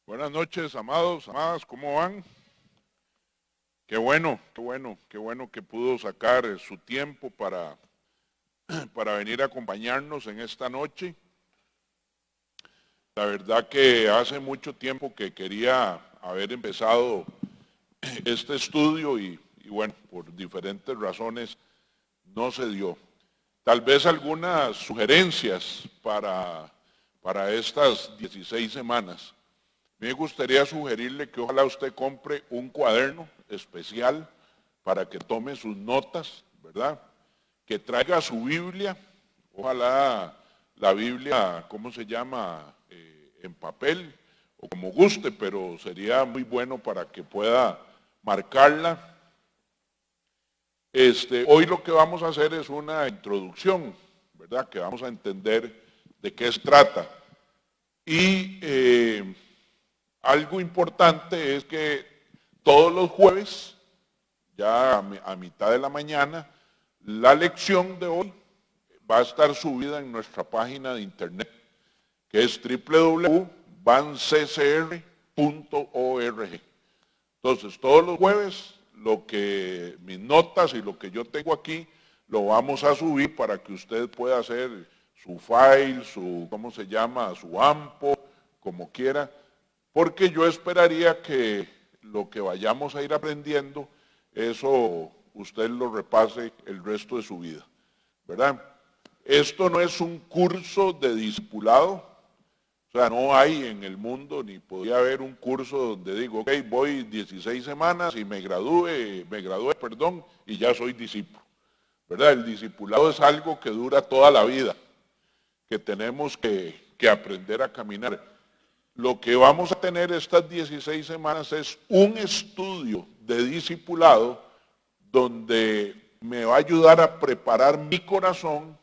Buenas noches, amados, amadas, ¿cómo van? Qué bueno que pudo sacar su tiempo para venir a acompañarnos en esta noche. La verdad que hace mucho tiempo que quería haber empezado este estudio y bueno, por diferentes razones no se dio. Tal vez algunas sugerencias para estas 16 semanas. Me gustaría sugerirle que ojalá usted compre un cuaderno especial para que tome sus notas, ¿verdad? Que traiga su Biblia, ojalá la Biblia, ¿cómo se llama? En papel o como guste, pero sería muy bueno para que pueda marcarla. Hoy lo que vamos a hacer es una introducción, ¿verdad? Que vamos a entender de qué se trata. Y algo importante es que todos los jueves, ya a mitad de la mañana, la lección de hoy va a estar subida en nuestra página de internet, que es www.banccr.org. Entonces, todos los jueves, mis notas y lo que yo tengo aquí, lo vamos a subir para que usted pueda hacer su file, ¿cómo se llama? Su AMPO, como quiera, porque yo esperaría que lo que vayamos a ir aprendiendo, eso usted lo repase el resto de su vida, ¿verdad? Esto no es un curso de discipulado, o sea, no hay en el mundo, ni podría haber un curso donde digo, ok, voy 16 semanas y me gradué, y ya soy discípulo, ¿verdad? El discipulado es algo que dura toda la vida, que tenemos que aprender a caminar. Lo que vamos a tener estas 16 semanas es un estudio de discipulado donde me va a ayudar a preparar mi corazón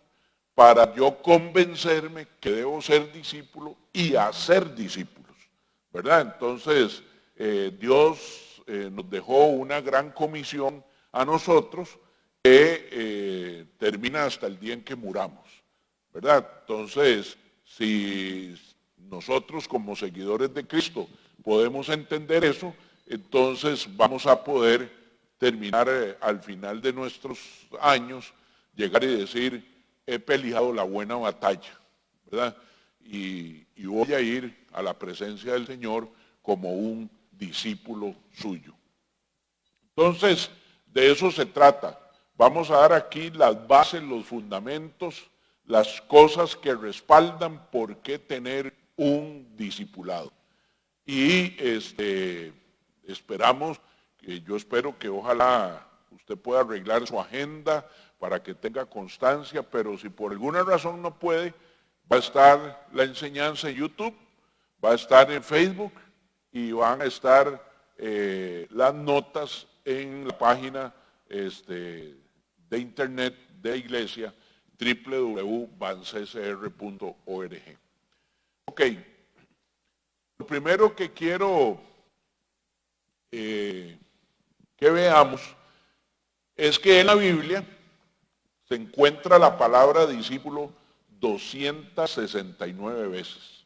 para yo convencerme que debo ser discípulo y hacer discípulos, ¿verdad? Entonces, Dios nos dejó una gran comisión a nosotros que termina hasta el día en que muramos, ¿verdad? Entonces, si nosotros como seguidores de Cristo podemos entender eso, entonces vamos a poder terminar al final de nuestros años, llegar y decir, he peleado la buena batalla, ¿verdad? Y voy a ir a la presencia del Señor como un discípulo suyo. Entonces, de eso se trata. Vamos a dar aquí las bases, los fundamentos, las cosas que respaldan por qué tener un discipulado. Y yo espero que ojalá usted pueda arreglar su agenda para que tenga constancia, pero si por alguna razón no puede, va a estar la enseñanza en YouTube, va a estar en Facebook y van a estar las notas en la página de internet de la iglesia www.banccr.org. Ok, lo primero que quiero que veamos es que en la Biblia se encuentra la palabra discípulo 269 veces,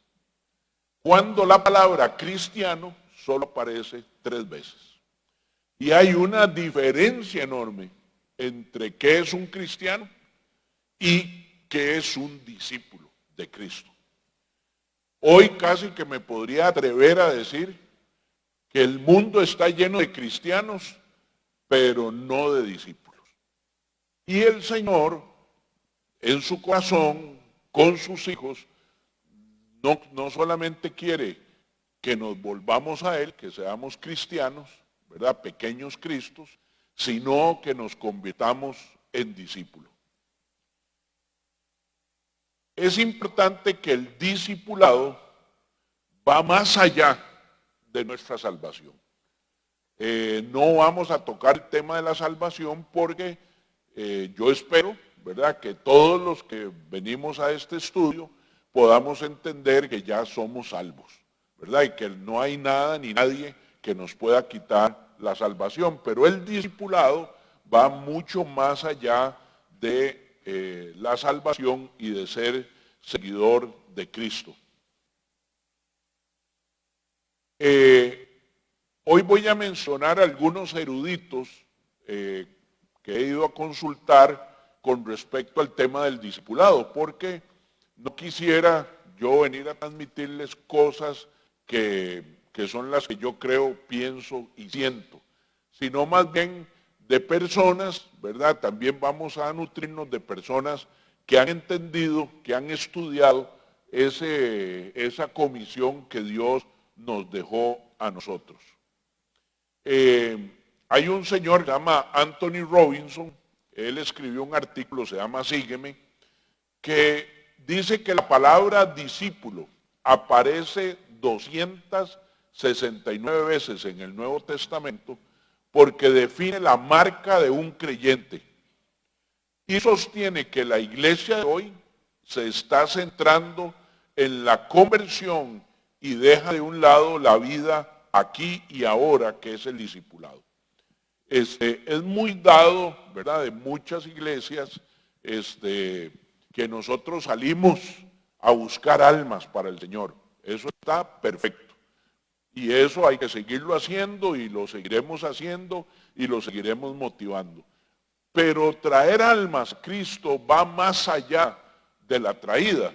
cuando la palabra cristiano solo aparece 3 veces. Y hay una diferencia enorme entre qué es un cristiano y qué es un discípulo de Cristo. Hoy casi que me podría atrever a decir que el mundo está lleno de cristianos, pero no de discípulos. Y el Señor, en su corazón, con sus hijos, no solamente quiere que nos volvamos a Él, que seamos cristianos, ¿verdad? Pequeños Cristos, sino que nos convirtamos en discípulos. Es importante que el discipulado va más allá de nuestra salvación. No vamos a tocar el tema de la salvación porque yo espero, ¿verdad?, que todos los que venimos a este estudio podamos entender que ya somos salvos, ¿verdad? Y que no hay nada ni nadie que nos pueda quitar la salvación. Pero el discipulado va mucho más allá de la salvación y de ser seguidor de Cristo. Eh, Hoy voy a mencionar algunos eruditos que he ido a consultar con respecto al tema del discipulado, porque no quisiera yo venir a transmitirles cosas que son las que yo creo, pienso y siento, sino más bien de personas, ¿verdad? También vamos a nutrirnos de personas que han entendido, que han estudiado esa comisión que Dios nos dejó a nosotros. Eh, Hay un señor que se llama Anthony Robinson, él escribió un artículo, se llama Sígueme, que dice que la palabra discípulo aparece 269 veces en el Nuevo Testamento porque define la marca de un creyente y sostiene que la iglesia de hoy se está centrando en la conversión y deja de un lado la vida aquí y ahora, que es el discipulado. Es muy dado, ¿verdad?, de muchas iglesias, que nosotros salimos a buscar almas para el Señor. Eso está perfecto. Y eso hay que seguirlo haciendo y lo seguiremos haciendo y lo seguiremos motivando. Pero traer almas a Cristo va más allá de la traída,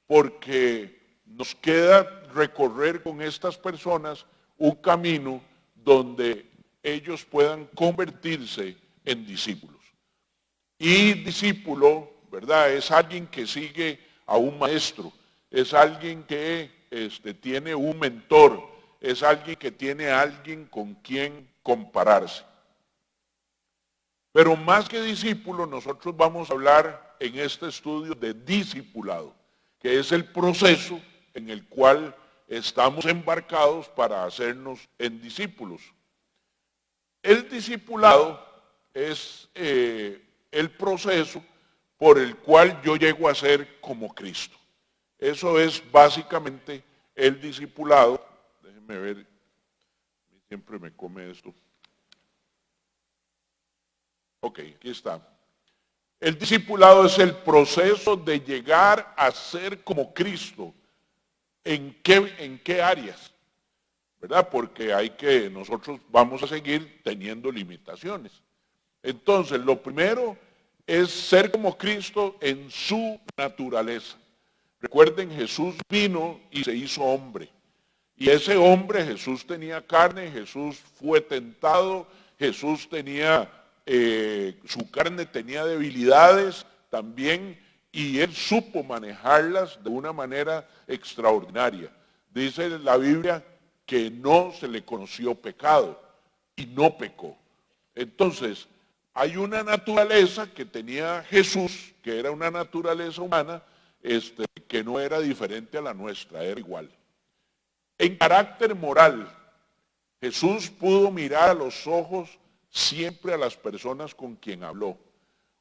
porque nos queda recorrer con estas personas un camino donde ellos puedan convertirse en discípulos. Y discípulo, ¿verdad?, es alguien que sigue a un maestro, es alguien que tiene un mentor, es alguien que tiene a alguien con quien compararse. Pero más que discípulo, nosotros vamos a hablar en este estudio de discipulado, que es el proceso en el cual estamos embarcados para hacernos en discípulos. El discipulado es el proceso por el cual yo llego a ser como Cristo. Eso es básicamente el discipulado. Déjenme ver, siempre me come esto. Ok, aquí está. El discipulado es el proceso de llegar a ser como Cristo. ¿En qué áreas? ¿Verdad? Porque nosotros vamos a seguir teniendo limitaciones. Entonces, lo primero es ser como Cristo en su naturaleza. Recuerden, Jesús vino y se hizo hombre. Y ese hombre, Jesús tenía carne, Jesús fue tentado, Jesús tenía, su carne tenía debilidades también, y él supo manejarlas de una manera extraordinaria. Dice la Biblia que no se le conoció pecado y no pecó. Entonces, hay una naturaleza que tenía Jesús, que era una naturaleza humana, que no era diferente a la nuestra, era igual. En carácter moral, Jesús pudo mirar a los ojos siempre a las personas con quien habló.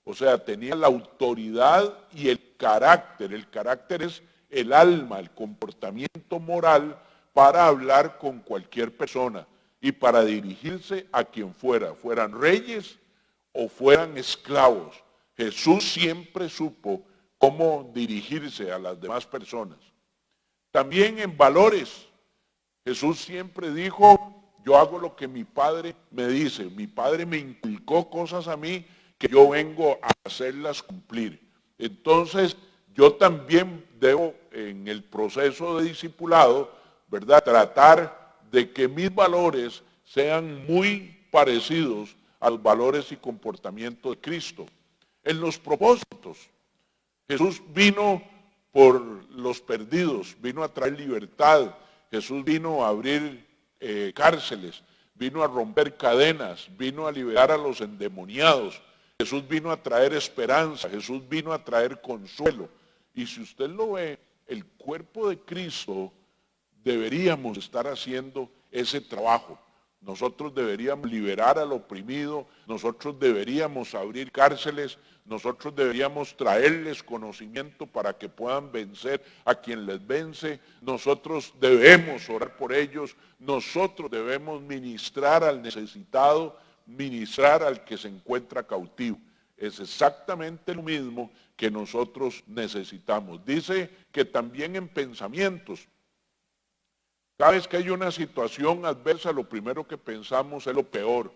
O sea, tenía la autoridad y el carácter. El carácter es el alma, el comportamiento moral para hablar con cualquier persona y para dirigirse a quien fueran reyes o fueran esclavos. Jesús siempre supo cómo dirigirse a las demás personas. También en valores, Jesús siempre dijo, yo hago lo que mi Padre me dice. Mi Padre me inculcó cosas a mí que yo vengo a hacerlas cumplir. Entonces, yo también debo, en el proceso de discipulado, ¿verdad?, tratar de que mis valores sean muy parecidos a los valores y comportamientos de Cristo. En los propósitos, Jesús vino por los perdidos, vino a traer libertad. Jesús vino a abrir cárceles, vino a romper cadenas, vino a liberar a los endemoniados. Jesús vino a traer esperanza, Jesús vino a traer consuelo. Y si usted lo ve, el cuerpo de Cristo deberíamos estar haciendo ese trabajo. Nosotros deberíamos liberar al oprimido, nosotros deberíamos abrir cárceles, nosotros deberíamos traerles conocimiento para que puedan vencer a quien les vence, nosotros debemos orar por ellos, nosotros debemos ministrar al necesitado, ministrar al que se encuentra cautivo. Es exactamente lo mismo que nosotros necesitamos. Dice que también en pensamientos, Cada vez que hay una situación adversa, lo primero que pensamos es lo peor.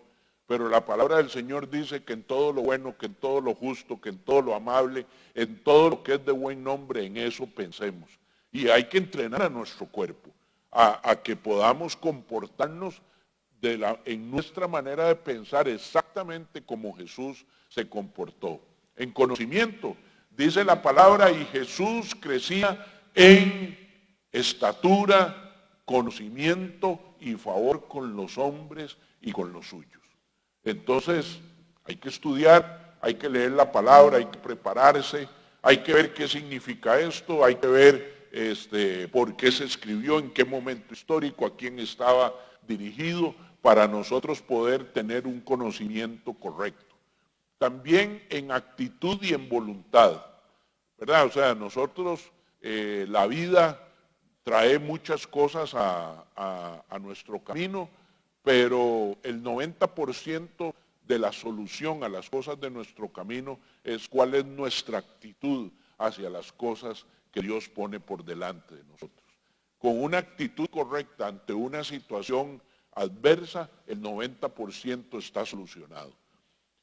Pero la palabra del Señor dice que en todo lo bueno, que en todo lo justo, que en todo lo amable, en todo lo que es de buen nombre, en eso pensemos. Y hay que entrenar a nuestro cuerpo a que podamos comportarnos en nuestra manera de pensar exactamente como Jesús se comportó. En conocimiento, dice la palabra, y Jesús crecía en estatura, conocimiento y favor con los hombres y con los suyos. Entonces, hay que estudiar, hay que leer la palabra, hay que prepararse, hay que ver qué significa esto, hay que ver por qué se escribió, en qué momento histórico, a quién estaba dirigido, para nosotros poder tener un conocimiento correcto. También en actitud y en voluntad, ¿verdad? O sea, nosotros, la vida trae muchas cosas a nuestro camino, pero el 90% de la solución a las cosas de nuestro camino es cuál es nuestra actitud hacia las cosas que Dios pone por delante de nosotros. Con una actitud correcta ante una situación adversa, el 90% está solucionado.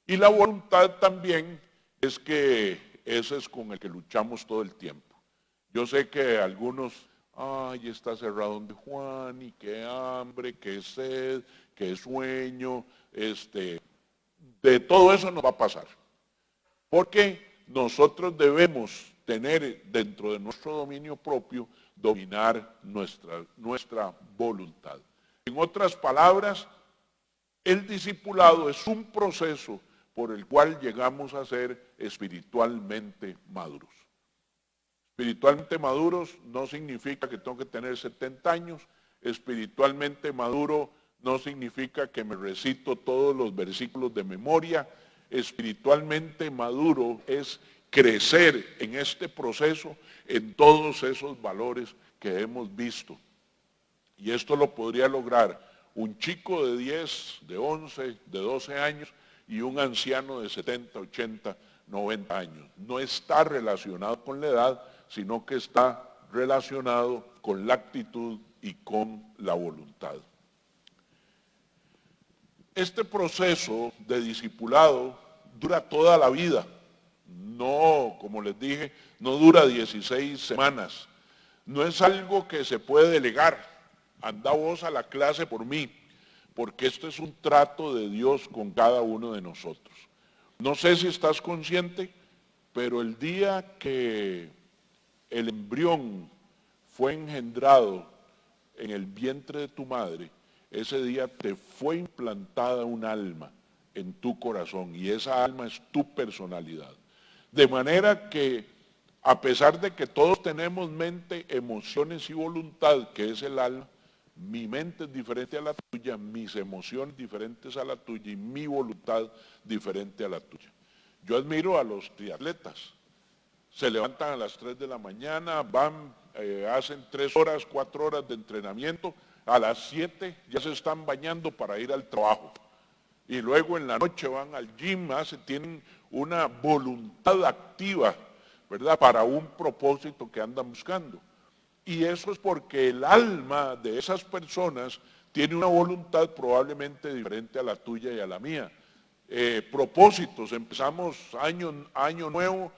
Y la voluntad también es que ese es con el que luchamos todo el tiempo. Yo sé que algunos, ay, está cerrado donde Juan, y qué hambre, qué sed, qué sueño, de todo eso nos va a pasar. Porque nosotros debemos tener dentro de nuestro dominio propio, dominar nuestra voluntad. En otras palabras, el discipulado es un proceso por el cual llegamos a ser espiritualmente maduros. Espiritualmente maduros no significa que tengo que tener 70 años. Espiritualmente maduro no significa que me recito todos los versículos de memoria. Espiritualmente maduro es crecer en este proceso en todos esos valores que hemos visto. Y esto lo podría lograr un chico de 10, de 11, de 12 años y un anciano de 70, 80, 90 años. No está relacionado con la edad, sino que está relacionado con la actitud y con la voluntad. Este proceso de discipulado dura toda la vida. No, como les dije, no dura 16 semanas. No es algo que se puede delegar. Anda vos a la clase por mí, porque esto es un trato de Dios con cada uno de nosotros. No sé si estás consciente, pero el día que el embrión fue engendrado en el vientre de tu madre, ese día te fue implantada un alma en tu corazón y esa alma es tu personalidad. De manera que a pesar de que todos tenemos mente, emociones y voluntad, que es el alma, mi mente es diferente a la tuya, mis emociones diferentes a la tuya y mi voluntad diferente a la tuya. Yo admiro a los triatletas. Se levantan a las 3 de la mañana, van, hacen 3 horas, 4 horas de entrenamiento, a las 7 ya se están bañando para ir al trabajo. Y luego en la noche van al gym, tienen una voluntad activa, ¿verdad? Para un propósito que andan buscando. Y eso es porque el alma de esas personas tiene una voluntad probablemente diferente a la tuya y a la mía. Propósitos, empezamos año nuevo,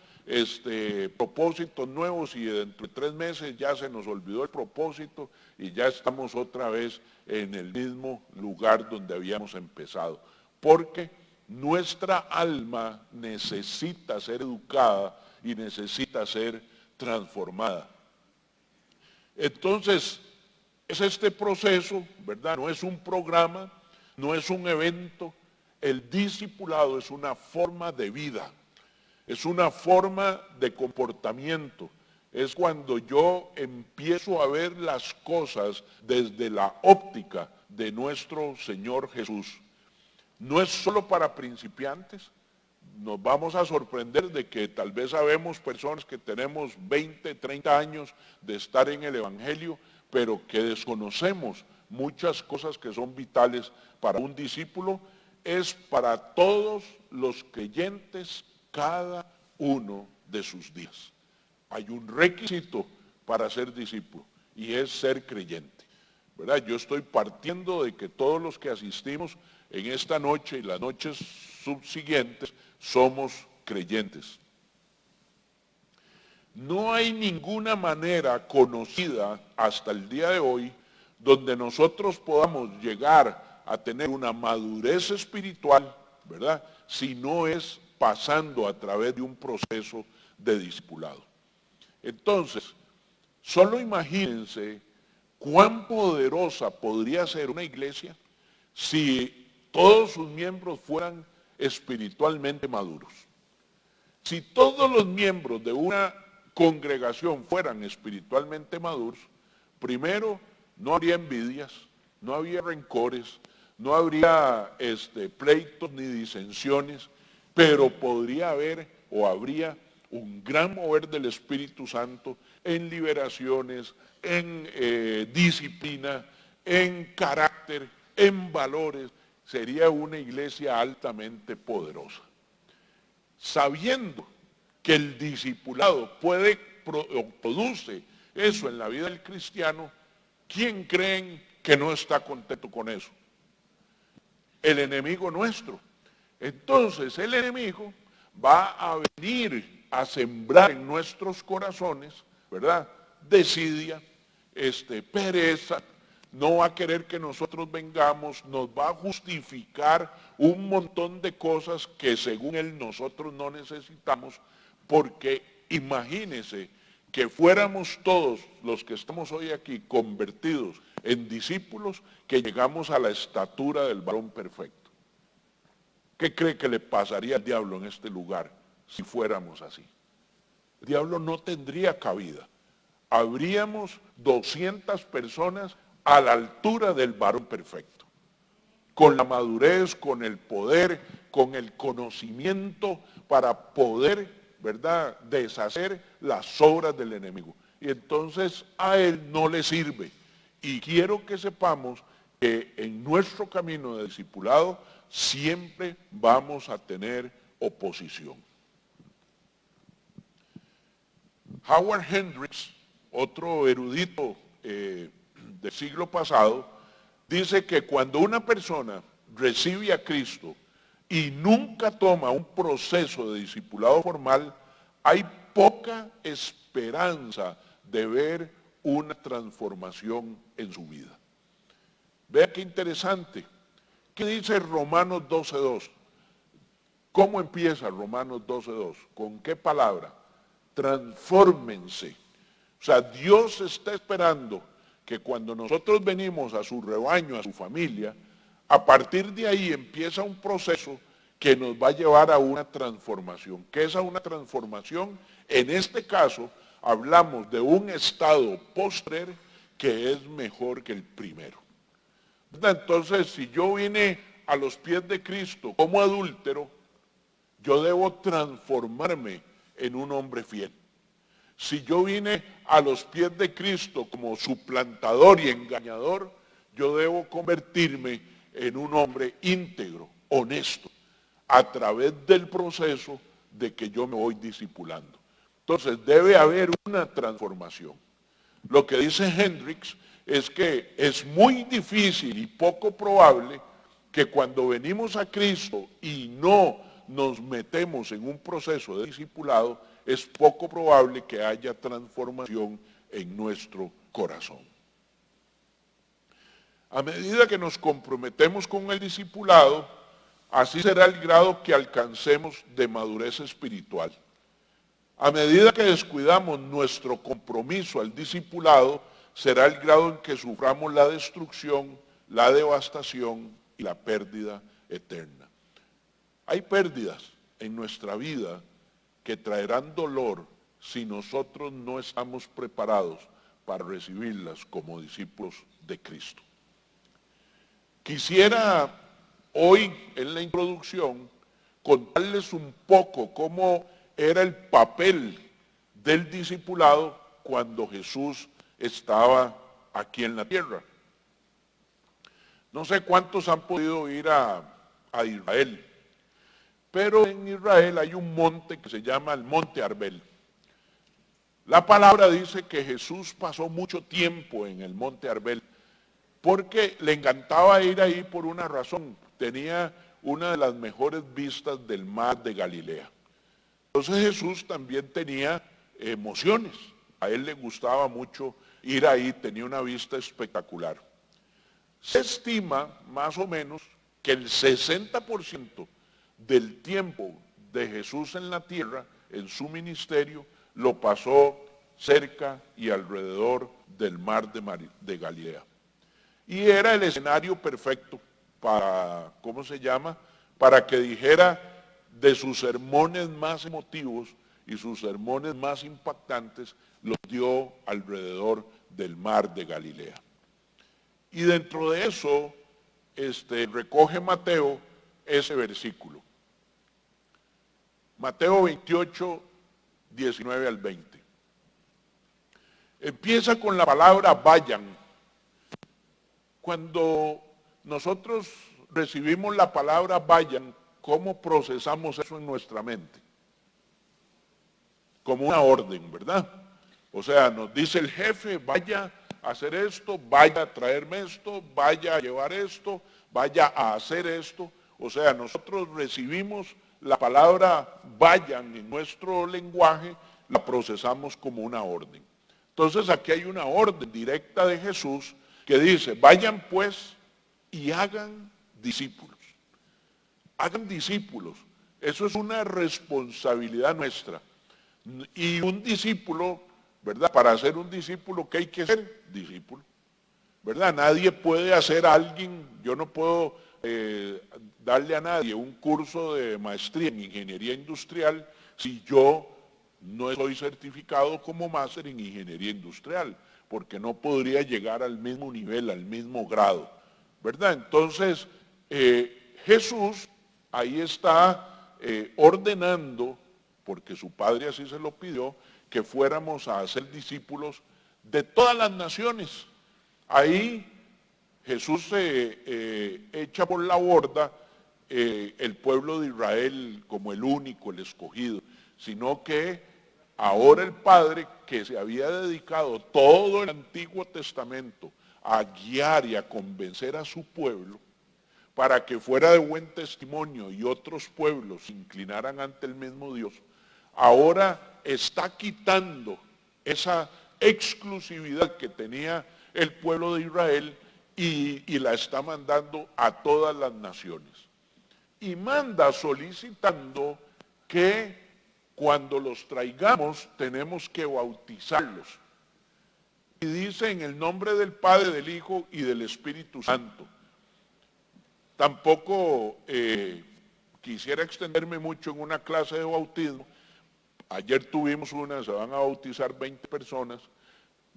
propósitos nuevos y dentro de 3 meses ya se nos olvidó el propósito y ya estamos otra vez en el mismo lugar donde habíamos empezado. Porque nuestra alma necesita ser educada y necesita ser transformada. Entonces, es este proceso, ¿verdad? No es un programa, no es un evento. El discipulado es una forma de vida, es una forma de comportamiento. Es cuando yo empiezo a ver las cosas desde la óptica de nuestro Señor Jesús. No es solo para principiantes. Nos vamos a sorprender de que tal vez sabemos personas que tenemos 20, 30 años de estar en el Evangelio, pero que desconocemos muchas cosas que son vitales para un discípulo. Es para todos los creyentes cada uno de sus días. Hay un requisito para ser discípulo y es ser creyente. ¿verdad? Yo estoy partiendo de que todos los que asistimos en esta noche y las noches subsiguientes somos creyentes. No hay ninguna manera conocida hasta el día de hoy donde nosotros podamos llegar a tener una madurez espiritual, ¿verdad? Si no es pasando a través de un proceso de discipulado. Entonces, solo imagínense cuán poderosa podría ser una iglesia si todos sus miembros fueran espiritualmente maduros. Si todos los miembros de una congregación fueran espiritualmente maduros, primero no habría envidias, no habría rencores, no habría pleitos ni disensiones, pero podría haber o habría un gran mover del Espíritu Santo en liberaciones, en disciplina, en carácter, en valores. Sería una iglesia altamente poderosa. Sabiendo que el discipulado produce eso en la vida del cristiano, ¿quién creen que no está contento con eso? El enemigo nuestro. Entonces el enemigo va a venir a sembrar en nuestros corazones, ¿verdad? Desidia, pereza, no va a querer que nosotros vengamos, nos va a justificar un montón de cosas que según él nosotros no necesitamos, porque imagínense que fuéramos todos los que estamos hoy aquí convertidos en discípulos, que llegamos a la estatura del varón perfecto. ¿Qué cree que le pasaría al diablo en este lugar si fuéramos así? El diablo no tendría cabida. Habríamos 200 personas a la altura del varón perfecto, con la madurez, con el poder, con el conocimiento para poder, ¿verdad?, deshacer las obras del enemigo. Y entonces a él no le sirve. Y quiero que sepamos que en nuestro camino de discipulado siempre vamos a tener oposición. Howard Hendricks, otro erudito del siglo pasado, dice que cuando una persona recibe a Cristo y nunca toma un proceso de discipulado formal, hay poca esperanza de ver una transformación en su vida. Vea qué interesante. ¿Qué dice Romanos 12:2? ¿Cómo empieza Romanos 12:2? ¿Con qué palabra? Transfórmense. O sea, Dios está esperando que cuando nosotros venimos a su rebaño, a su familia, a partir de ahí empieza un proceso que nos va a llevar a una transformación. ¿Qué es una transformación? En este caso, hablamos de un estado postrer que es mejor que el primero. Entonces, si yo vine a los pies de Cristo como adúltero, yo debo transformarme en un hombre fiel. Si yo vine a los pies de Cristo como suplantador y engañador, yo debo convertirme en un hombre íntegro, honesto, a través del proceso de que yo me voy discipulando. Entonces debe haber una transformación. Lo que dice Hendricks es que es muy difícil y poco probable que cuando venimos a Cristo y no nos metemos en un proceso de discipulado, es poco probable que haya transformación en nuestro corazón. A medida que nos comprometemos con el discipulado, así será el grado que alcancemos de madurez espiritual. A medida que descuidamos nuestro compromiso al discipulado, será el grado en que suframos la destrucción, la devastación y la pérdida eterna. Hay pérdidas en nuestra vida que traerán dolor si nosotros no estamos preparados para recibirlas como discípulos de Cristo. Quisiera hoy en la introducción contarles un poco cómo era el papel del discipulado cuando Jesús estaba aquí en la tierra. No sé cuántos han podido ir a Israel, pero en Israel hay un monte que se llama el Monte Arbel. La palabra dice que Jesús pasó mucho tiempo en el Monte Arbel. porque le encantaba ir ahí por una razón. Tenía una de las mejores vistas del mar de Galilea. Entonces Jesús también tenía emociones. A él le gustaba mucho ir ahí, tenía una vista espectacular. Se estima más o menos que el 60% del tiempo de Jesús en la tierra, en su ministerio, lo pasó cerca y alrededor del mar de Galilea. Y era el escenario perfecto para, ¿cómo se llama? Para que dijera de sus sermones más emotivos y sus sermones más impactantes, los dio alrededor del mar de Galilea. Y dentro de eso, recoge Mateo ese versículo. Mateo 28, 19 al 20. Empieza con la palabra vayan. Cuando nosotros recibimos la palabra vayan, ¿cómo procesamos eso en nuestra mente? Como una orden, ¿verdad? O sea, nos dice el jefe, vaya a hacer esto, vaya a traerme esto, vaya a llevar esto, vaya a hacer esto. O sea, nosotros recibimos la palabra vayan en nuestro lenguaje, la procesamos como una orden. Entonces aquí hay una orden directa de Jesús que dice, vayan pues y hagan discípulos. Hagan discípulos. Eso es una responsabilidad nuestra. Y un discípulo, ¿verdad? Para ser un discípulo, ¿qué hay que ser? Discípulo. ¿Verdad? Nadie puede hacer a alguien, yo no puedo darle a nadie un curso de maestría en ingeniería industrial si yo no soy certificado como máster en ingeniería industrial, porque no podría llegar al mismo nivel, al mismo grado, ¿verdad? Entonces, Jesús ahí está ordenando, porque su padre así se lo pidió, que fuéramos a hacer discípulos de todas las naciones. Ahí Jesús echa por la borda el pueblo de Israel como el único, el escogido, sino que ahora el Padre, que se había dedicado todo el Antiguo Testamento a guiar y a convencer a su pueblo, para que fuera de buen testimonio y otros pueblos se inclinaran ante el mismo Dios, ahora está quitando esa exclusividad que tenía el pueblo de Israel y la está mandando a todas las naciones. Y manda solicitando que cuando los traigamos tenemos que bautizarlos. Y dice en el nombre del Padre, del Hijo y del Espíritu Santo. Tampoco quisiera extenderme mucho en una clase de bautismo. Ayer tuvimos una, se van a bautizar 20 personas,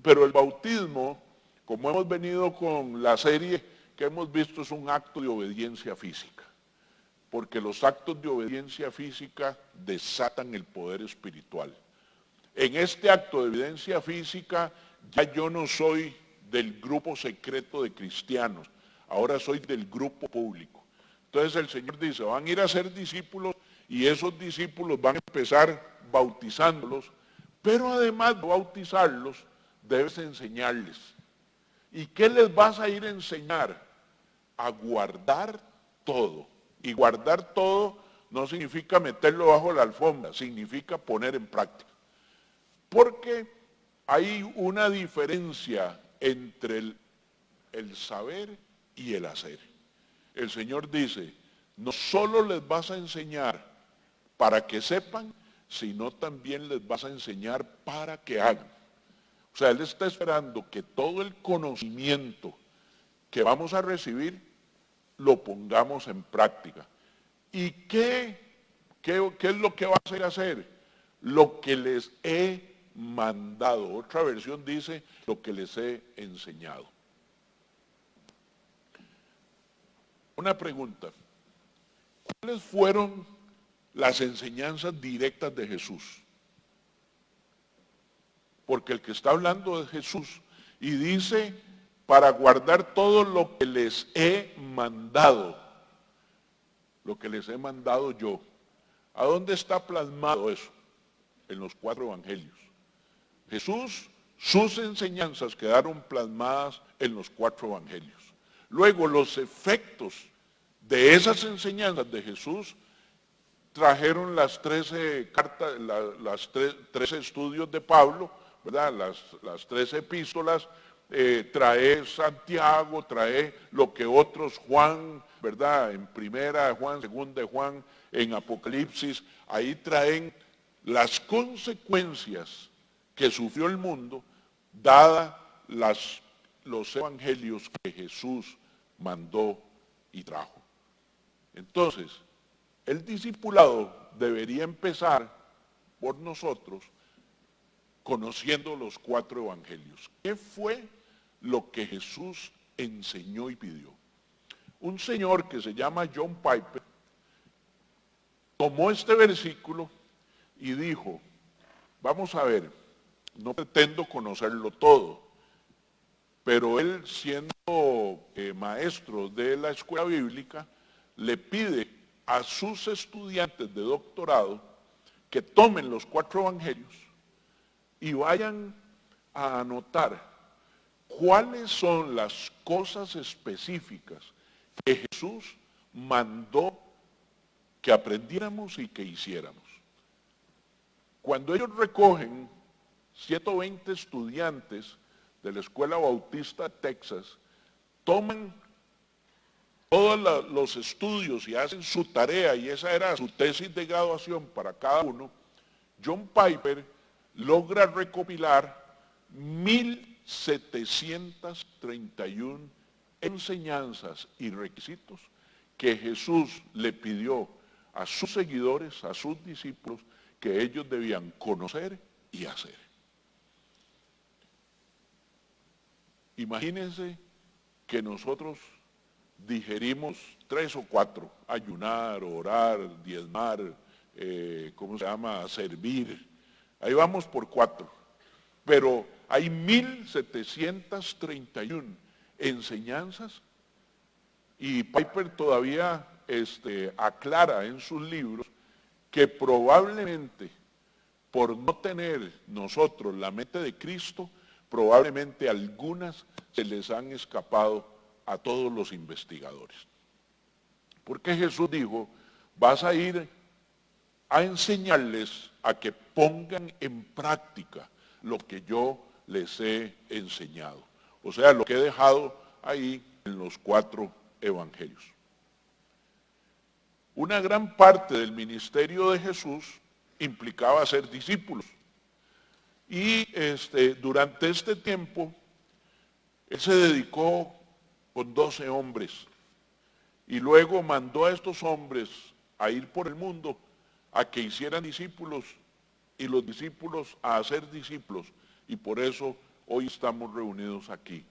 pero el bautismo, como hemos venido con la serie que hemos visto, es un acto de obediencia física, porque los actos de obediencia física desatan el poder espiritual. En este acto de obediencia física, ya yo no soy del grupo secreto de cristianos, ahora soy del grupo público. Entonces el Señor dice, van a ir a ser discípulos y esos discípulos van a empezar bautizándolos, pero además de bautizarlos, debes enseñarles. ¿Y qué les vas a ir a enseñar? A guardar todo. Y guardar todo no significa meterlo bajo la alfombra, significa poner en práctica. Porque hay una diferencia entre el saber y el hacer. El Señor dice, no solo les vas a enseñar para que sepan, sino también les vas a enseñar para que hagan. O sea, Él está esperando que todo el conocimiento que vamos a recibir lo pongamos en práctica. ¿Y qué es lo que va a hacer? Lo que les he mandado. Otra versión dice, lo que les he enseñado. Una pregunta. ¿Cuáles fueron las enseñanzas directas de Jesús? Porque el que está hablando es Jesús y dice, para guardar todo lo que les he mandado, lo que les he mandado yo. ¿A dónde está plasmado eso? En los 4 evangelios. Jesús sus enseñanzas quedaron plasmadas en los 4 evangelios. Luego, los efectos de esas enseñanzas de Jesús trajeron las 13 cartas, las 13 estudios de Pablo, ¿verdad? Las 13 epístolas, trae Santiago, trae lo que otros, Juan, ¿verdad? En primera de Juan, segunda de Juan, en Apocalipsis, ahí traen las consecuencias que sufrió el mundo, dada los evangelios que Jesús mandó y trajo. Entonces, el discipulado debería empezar por nosotros conociendo los 4 evangelios. ¿Qué fue lo que Jesús enseñó y pidió? Un señor que se llama John Piper tomó este versículo y dijo, vamos a ver, no pretendo conocerlo todo, pero él, siendo maestro de la escuela bíblica, le pide a sus estudiantes de doctorado que tomen los 4 evangelios y vayan a anotar cuáles son las cosas específicas que Jesús mandó que aprendiéramos y que hiciéramos. Cuando ellos recogen 120 estudiantes de la Escuela Bautista de Texas, toman todos los estudios y hacen su tarea, y esa era su tesis de graduación para cada uno, John Piper logra recopilar 1731 enseñanzas y requisitos que Jesús le pidió a sus seguidores, a sus discípulos, que ellos debían conocer y hacer. Imagínense que nosotros digerimos 3 o 4, ayunar, orar, diezmar, servir. Ahí vamos por 4. Pero hay 1731 enseñanzas y Piper todavía aclara en sus libros que probablemente por no tener nosotros la mente de Cristo, probablemente algunas se les han escapado a todos los investigadores. Porque Jesús dijo, vas a ir a enseñarles a que pongan en práctica lo que yo les he enseñado. O sea, lo que he dejado ahí en los 4 evangelios. Una gran parte del ministerio de Jesús implicaba ser discípulos. Y durante este tiempo, él se dedicó con 12 hombres. Y luego mandó a estos hombres a ir por el mundo a que hicieran discípulos y los discípulos a hacer discípulos. Y por eso hoy estamos reunidos aquí.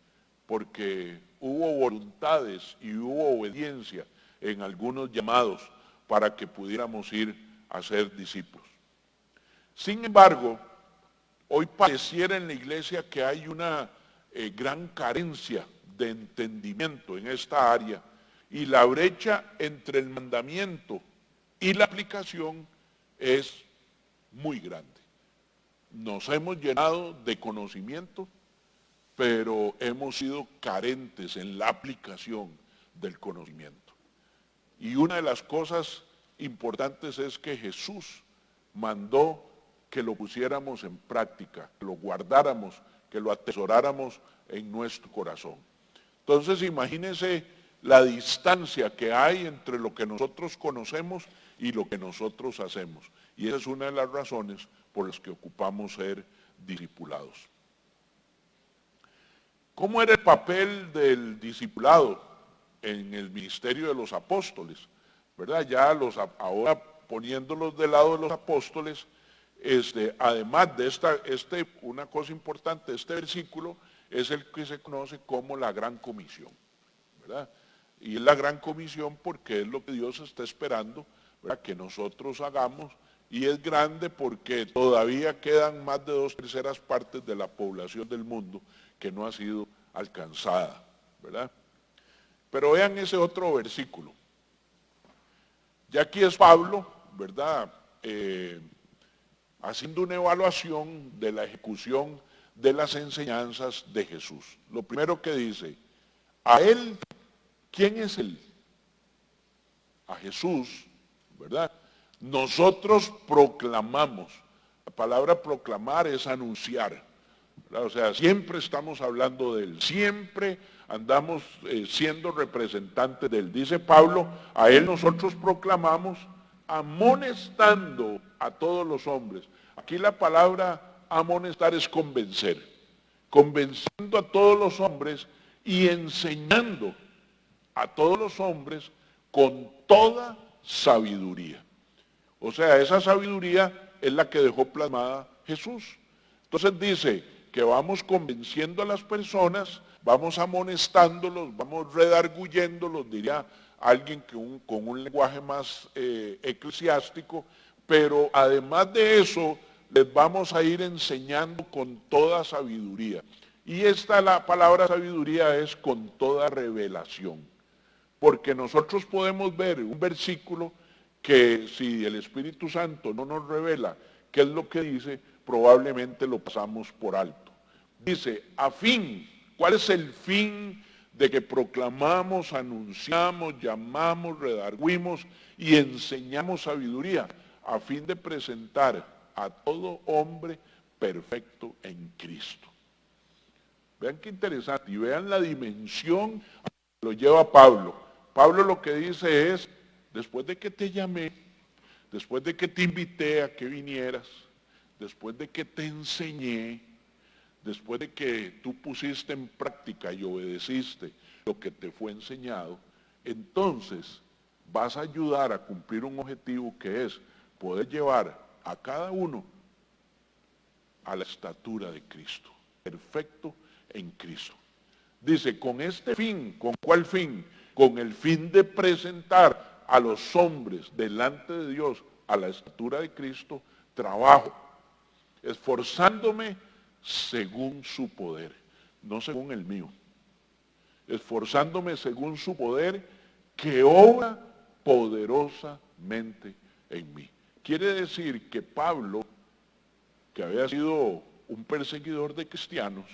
Porque hubo voluntades y hubo obediencia en algunos llamados para que pudiéramos ir a ser discípulos. Sin embargo, hoy pareciera en la iglesia que hay una gran carencia de entendimiento en esta área y la brecha entre el mandamiento y la aplicación es muy grande. Nos hemos llenado de conocimiento, pero hemos sido carentes en la aplicación del conocimiento. Y una de las cosas importantes es que Jesús mandó que lo pusiéramos en práctica, que lo guardáramos, que lo atesoráramos en nuestro corazón. Entonces imagínense la distancia que hay entre lo que nosotros conocemos y lo que nosotros hacemos. Y esa es una de las razones por las que ocupamos ser discipulados. ¿Cómo era el papel del discipulado en el ministerio de los apóstoles? ¿Verdad? Ya ahora poniéndolos del lado de los apóstoles, además de una cosa importante, este versículo es el que se conoce como la Gran Comisión, ¿verdad? Y es la Gran Comisión porque es lo que Dios está esperando, ¿verdad?, que nosotros hagamos, y es grande porque todavía quedan más de 2/3 partes de la población del mundo que no ha sido alcanzada, ¿verdad? Pero vean ese otro versículo. Ya aquí es Pablo, ¿verdad?, haciendo una evaluación de la ejecución de las enseñanzas de Jesús. Lo primero que dice, a Él, ¿quién es Él? A Jesús, ¿verdad? Nosotros proclamamos. La palabra proclamar es anunciar, ¿verdad? O sea, siempre estamos hablando de Él, siempre andamos siendo representantes de Él. Dice Pablo, a Él nosotros proclamamos amonestando a todos los hombres. Aquí la palabra amonestar es convencer, convenciendo a todos los hombres y enseñando a todos los hombres con toda sabiduría. O sea, esa sabiduría es la que dejó plasmada Jesús. Entonces dice que vamos convenciendo a las personas, vamos amonestándolos, vamos redarguyéndolos, diría alguien con un lenguaje más eclesiástico, pero además de eso, les vamos a ir enseñando con toda sabiduría. Y la palabra sabiduría es con toda revelación. Porque nosotros podemos ver un versículo que si el Espíritu Santo no nos revela qué es lo que dice, probablemente lo pasamos por alto. Dice, a fin, ¿cuál es el fin de que proclamamos, anunciamos, llamamos, redarguimos y enseñamos sabiduría? A fin de presentar a todo hombre perfecto en Cristo. Vean qué interesante y vean la dimensión a la que lo lleva Pablo. Pablo lo que dice es, después de que te llamé, después de que te invité a que vinieras, después de que te enseñé, después de que tú pusiste en práctica y obedeciste lo que te fue enseñado, entonces vas a ayudar a cumplir un objetivo que es poder llevar a cada uno a la estatura de Cristo, perfecto en Cristo. Dice, con este fin, ¿con cuál fin? Con el fin de presentar a los hombres delante de Dios a la estatura de Cristo, trabajo, esforzándome según su poder, no según el mío, esforzándome según su poder que obra poderosamente en mí. Quiere decir que Pablo, que había sido un perseguidor de cristianos,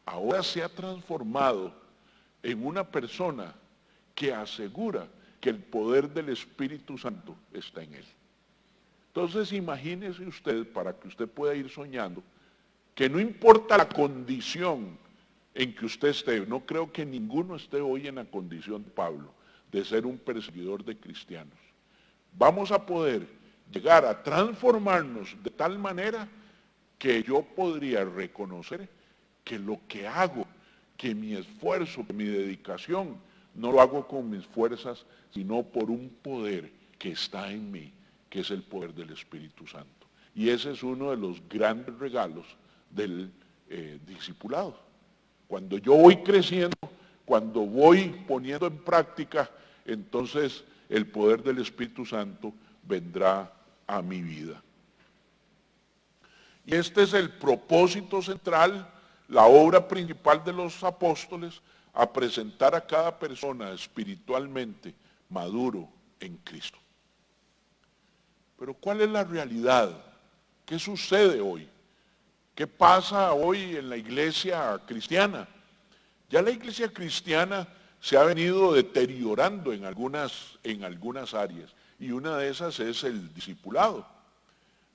ahora se ha transformado en una persona que asegura que el poder del Espíritu Santo está en él. Entonces imagínese usted, para que usted pueda ir soñando, que no importa la condición en que usted esté, no creo que ninguno esté hoy en la condición de Pablo, de ser un perseguidor de cristianos. Vamos a poder llegar a transformarnos de tal manera que yo podría reconocer que lo que hago, que mi esfuerzo, que mi dedicación, no lo hago con mis fuerzas, sino por un poder que está en mí, que es el poder del Espíritu Santo. Y ese es uno de los grandes regalos del discipulado. Cuando yo voy creciendo, cuando voy poniendo en práctica, entonces el poder del Espíritu Santo vendrá a mi vida. Y este es el propósito central, la obra principal de los apóstoles, a presentar a cada persona espiritualmente maduro en Cristo. Pero ¿cuál es la realidad? ¿Qué sucede hoy? ¿Qué pasa hoy en la iglesia cristiana? Ya la iglesia cristiana se ha venido deteriorando en algunas áreas, y una de esas es el discipulado.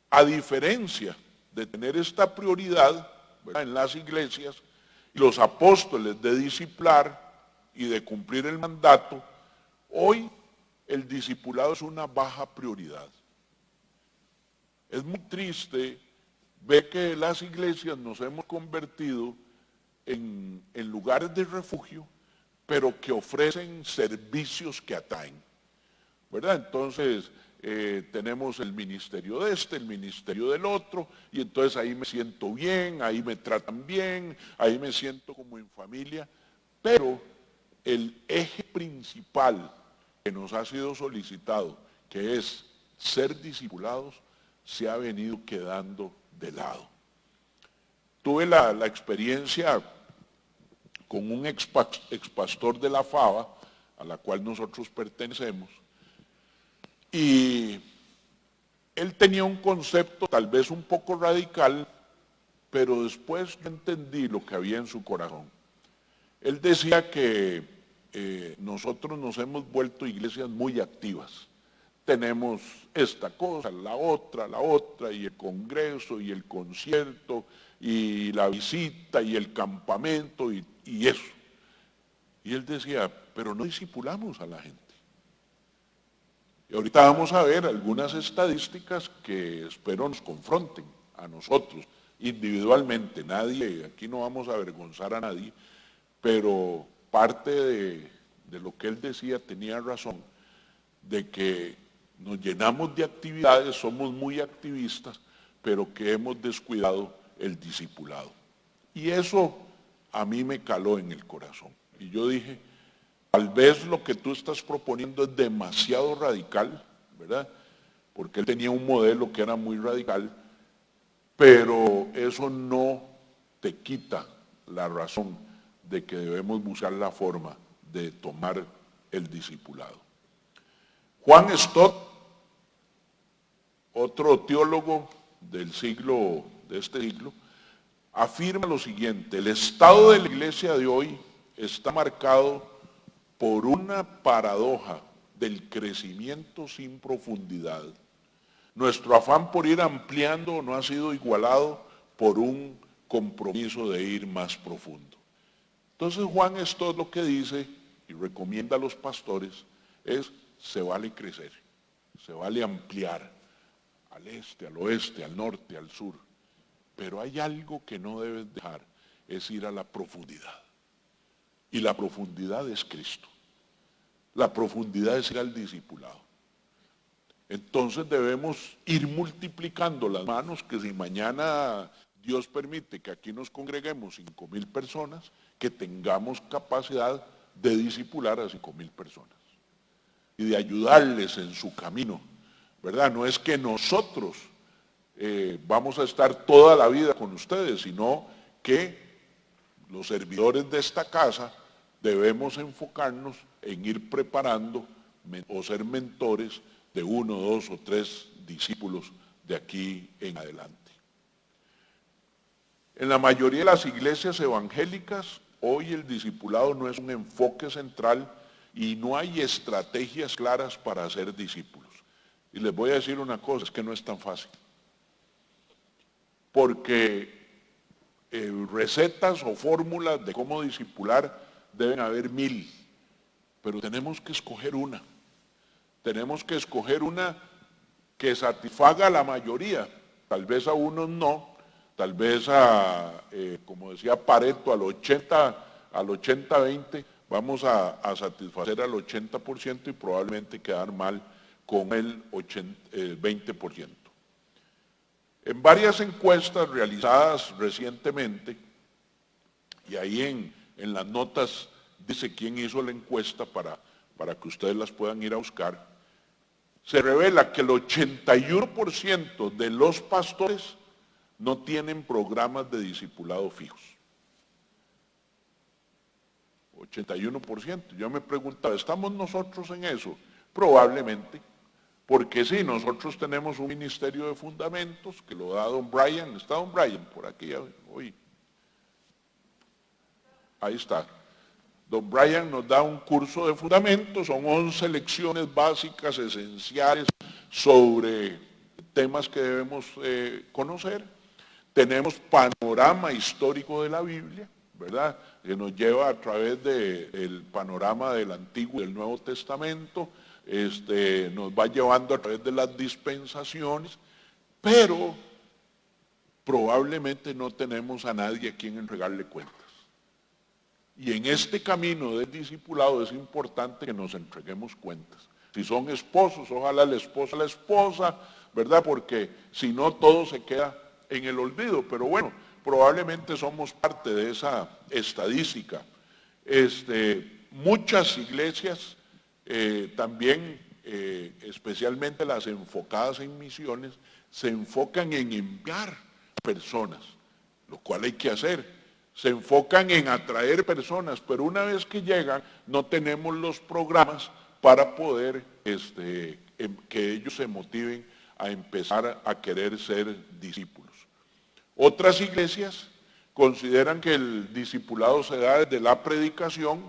A diferencia de tener esta prioridad, ¿verdad?, en las iglesias, y los apóstoles de discipular y de cumplir el mandato, hoy el discipulado es una baja prioridad. Es muy triste ver que las iglesias nos hemos convertido en lugares de refugio, pero que ofrecen servicios que atraen, ¿verdad? Entonces, tenemos el ministerio de este, el ministerio del otro, y entonces ahí me siento bien, ahí me tratan bien, ahí me siento como en familia, pero el eje principal que nos ha sido solicitado, que es ser discipulados, se ha venido quedando de lado. Tuve la experiencia con un expastor de la FABA, a la cual nosotros pertenecemos, y él tenía un concepto tal vez un poco radical pero después yo entendí lo que había en su corazón. Él decía que nosotros nos hemos vuelto iglesias muy activas. Tenemos esta cosa, la otra, y el congreso, y el concierto, y la visita, y el campamento, y eso. Y él decía, pero no discipulamos a la gente. Y ahorita vamos a ver algunas estadísticas que espero nos confronten a nosotros individualmente. Aquí no vamos a avergonzar a nadie, pero parte de lo que él decía tenía razón, de que nos llenamos de actividades, somos muy activistas, pero que hemos descuidado el discipulado. Y eso a mí me caló en el corazón. Y yo dije, tal vez lo que tú estás proponiendo es demasiado radical, ¿verdad? Porque él tenía un modelo que era muy radical, pero eso no te quita la razón de que debemos buscar la forma de tomar el discipulado. Juan Stott, otro teólogo de este siglo, afirma lo siguiente: el estado de la iglesia de hoy está marcado por una paradoja del crecimiento sin profundidad. Nuestro afán por ir ampliando no ha sido igualado por un compromiso de ir más profundo. Entonces Juan Stott lo que dice y recomienda a los pastores es: se vale crecer, se vale ampliar al este, al oeste, al norte, al sur, pero hay algo que no debes dejar, es ir a la profundidad. Y la profundidad es Cristo. La profundidad es ir al discipulado. Entonces debemos ir multiplicando las manos, que si mañana Dios permite que aquí nos congreguemos 5,000 personas, que tengamos capacidad de discipular a 5,000 personas y de ayudarles en su camino, ¿verdad? No es que nosotros vamos a estar toda la vida con ustedes, sino que los servidores de esta casa debemos enfocarnos en ir preparando o ser mentores de 1, 2 o 3 discípulos de aquí en adelante. En la mayoría de las iglesias evangélicas, hoy el discipulado no es un enfoque central y no hay estrategias claras para hacer discípulos. Y les voy a decir una cosa, es que no es tan fácil. Porque recetas o fórmulas de cómo discipular deben haber 1000, pero tenemos que escoger una. Tenemos que escoger una que satisfaga a la mayoría, tal vez a unos no, tal vez como decía Pareto, al 80-20, vamos a satisfacer al 80% y probablemente quedar mal con el 20%. En varias encuestas realizadas recientemente, y ahí en las notas dice quién hizo la encuesta para que ustedes las puedan ir a buscar, se revela que el 81% de los pastores no tienen programas de discipulado fijos. 81%. Yo me preguntaba, ¿estamos nosotros en eso? Probablemente, porque sí, nosotros tenemos un ministerio de fundamentos que lo da don Brian. ¿Está don Brian por aquí hoy? Ahí está. Don Brian nos da un curso de fundamentos, son 11 lecciones básicas, esenciales, sobre temas que debemos conocer. Tenemos panorama histórico de la Biblia, ¿verdad? Que nos lleva a través del panorama del Antiguo y del Nuevo Testamento, nos va llevando a través de las dispensaciones, pero probablemente no tenemos a nadie a quien entregarle cuentas. Y en este camino del discipulado es importante que nos entreguemos cuentas. Si son esposos, ojalá el esposo a la esposa, ¿verdad? Porque si no, todo se queda en el olvido. Pero bueno, probablemente somos parte de esa estadística. Muchas iglesias también, especialmente las enfocadas en misiones, se enfocan en enviar personas, lo cual hay que hacer. Se enfocan en atraer personas, pero una vez que llegan no tenemos los programas para poder que ellos se motiven a empezar a querer ser discípulos. Otras iglesias consideran que el discipulado se da desde la predicación,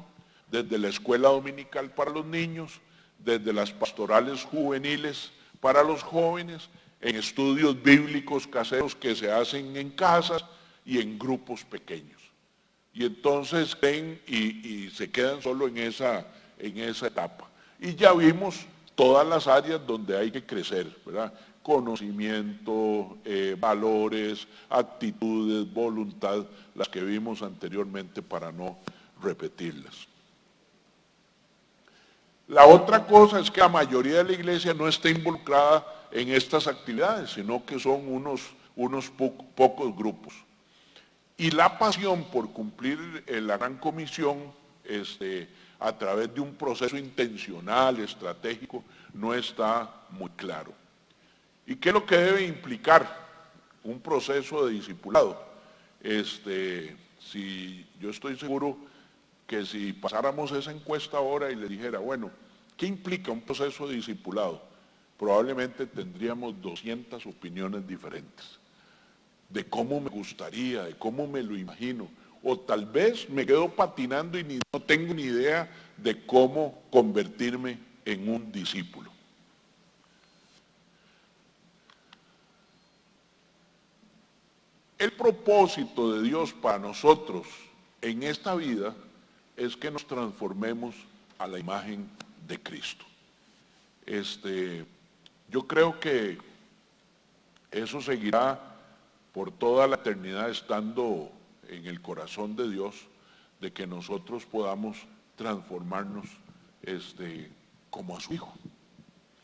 desde la escuela dominical para los niños, desde las pastorales juveniles para los jóvenes, en estudios bíblicos caseros que se hacen en casas y en grupos pequeños. Y entonces creen y se quedan solo en esa etapa. Y ya vimos todas las áreas donde hay que crecer, ¿verdad? Conocimiento, valores, actitudes, voluntad, las que vimos anteriormente para no repetirlas. La otra cosa es que la mayoría de la iglesia no está involucrada en estas actividades, sino que son unos pocos grupos. Y la pasión por cumplir la gran comisión a través de un proceso intencional, estratégico, no está muy claro. ¿Y qué es lo que debe implicar un proceso de discipulado? Yo estoy seguro que si pasáramos esa encuesta ahora y le dijera, bueno, ¿qué implica un proceso de discipulado? Probablemente tendríamos 200 opiniones diferentes de cómo me gustaría, de cómo me lo imagino, o tal vez me quedo patinando y no tengo ni idea de cómo convertirme en un discípulo. El propósito de Dios para nosotros en esta vida es que nos transformemos a la imagen de Cristo. Yo creo que eso seguirá por toda la eternidad estando en el corazón de Dios, de que nosotros podamos transformarnos como a su Hijo.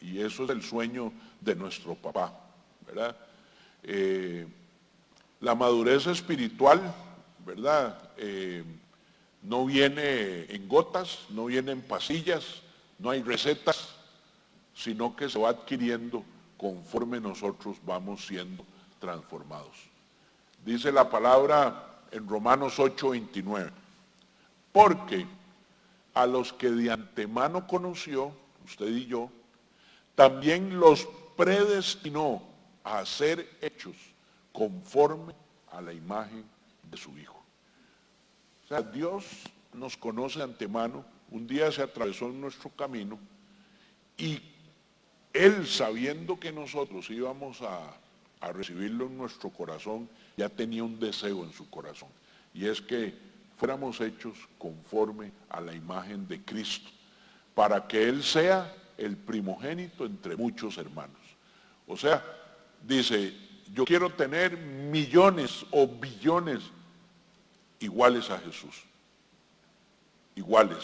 Y eso es el sueño de nuestro papá, ¿verdad? La madurez espiritual, ¿verdad? No viene en gotas, no viene en pastillas, no hay recetas, sino que se va adquiriendo conforme nosotros vamos siendo transformados. Dice la palabra en Romanos 8:29, porque a los que de antemano conoció, usted y yo, también los predestinó a ser hechos conforme a la imagen de su Hijo. O sea, Dios nos conoce de antemano, un día se atravesó en nuestro camino y Él, sabiendo que nosotros íbamos a recibirlo en nuestro corazón, ya tenía un deseo en su corazón, y es que fuéramos hechos conforme a la imagen de Cristo, para que Él sea el primogénito entre muchos hermanos. O sea, dice, yo quiero tener millones o billones iguales a Jesús, iguales,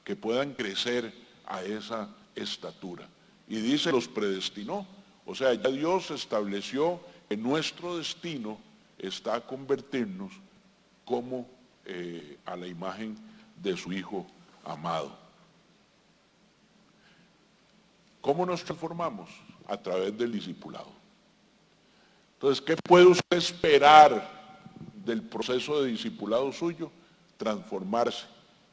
que puedan crecer a esa estatura. Y dice, los predestinó. O sea, ya Dios estableció que nuestro destino está a convertirnos como a la imagen de su Hijo amado. ¿Cómo nos transformamos? A través del discipulado. Entonces, ¿qué puede usted esperar del proceso de discipulado suyo? Transformarse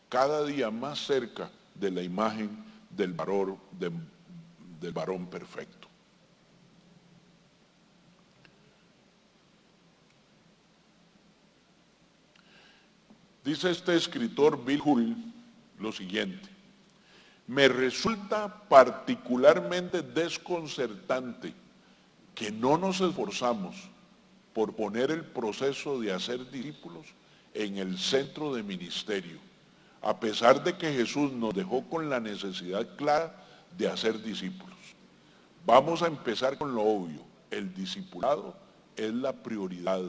cada día más cerca de la imagen del varón perfecto. Dice este escritor Bill Hull lo siguiente: me resulta particularmente desconcertante que no nos esforzamos por poner el proceso de hacer discípulos en el centro de ministerio, a pesar de que Jesús nos dejó con la necesidad clara de hacer discípulos. Vamos a empezar con lo obvio: el discipulado es la prioridad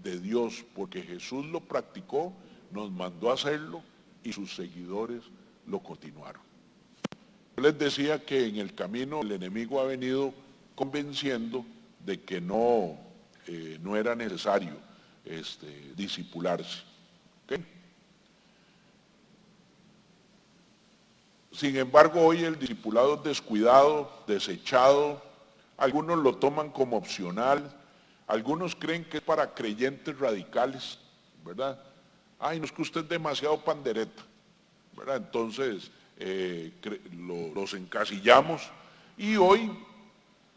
de Dios, porque Jesús lo practicó, nos mandó a hacerlo y sus seguidores lo continuaron. Yo les decía que en el camino el enemigo ha venido convenciendo de que no era necesario discipularse. ¿Okay? Sin embargo, hoy el discipulado es descuidado, desechado, algunos lo toman como opcional, algunos creen que es para creyentes radicales, ¿verdad? Ay, no, es que usted es demasiado pandereta, ¿verdad? Entonces los encasillamos y hoy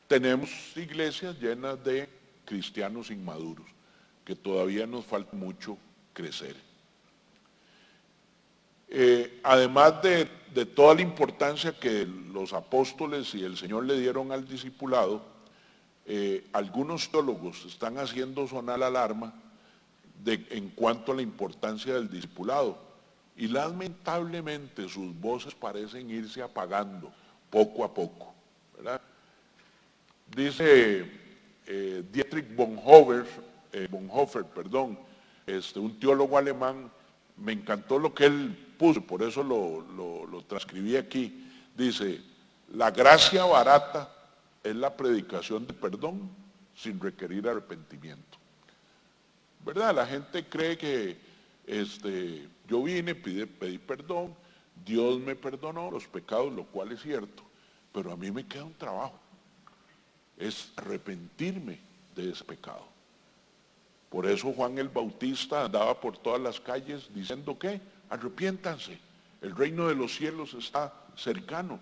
tenemos iglesias llenas de cristianos inmaduros, que todavía nos falta mucho crecer. Además de toda la importancia que los apóstoles y el Señor le dieron al discipulado, algunos teólogos están haciendo sonar la alarma en cuanto a la importancia del discipulado. Y lamentablemente sus voces parecen irse apagando poco a poco, ¿verdad? Dice Dietrich Bonhoeffer, un teólogo alemán, me encantó lo que él puso, por eso lo transcribí aquí. Dice, la gracia barata es la predicación de perdón sin requerir arrepentimiento. ¿Verdad? La gente cree que yo vine, pedí perdón, Dios me perdonó los pecados, lo cual es cierto, pero a mí me queda un trabajo, es arrepentirme de ese pecado. Por eso Juan el Bautista andaba por todas las calles diciendo que arrepiéntanse, el reino de los cielos está cercano.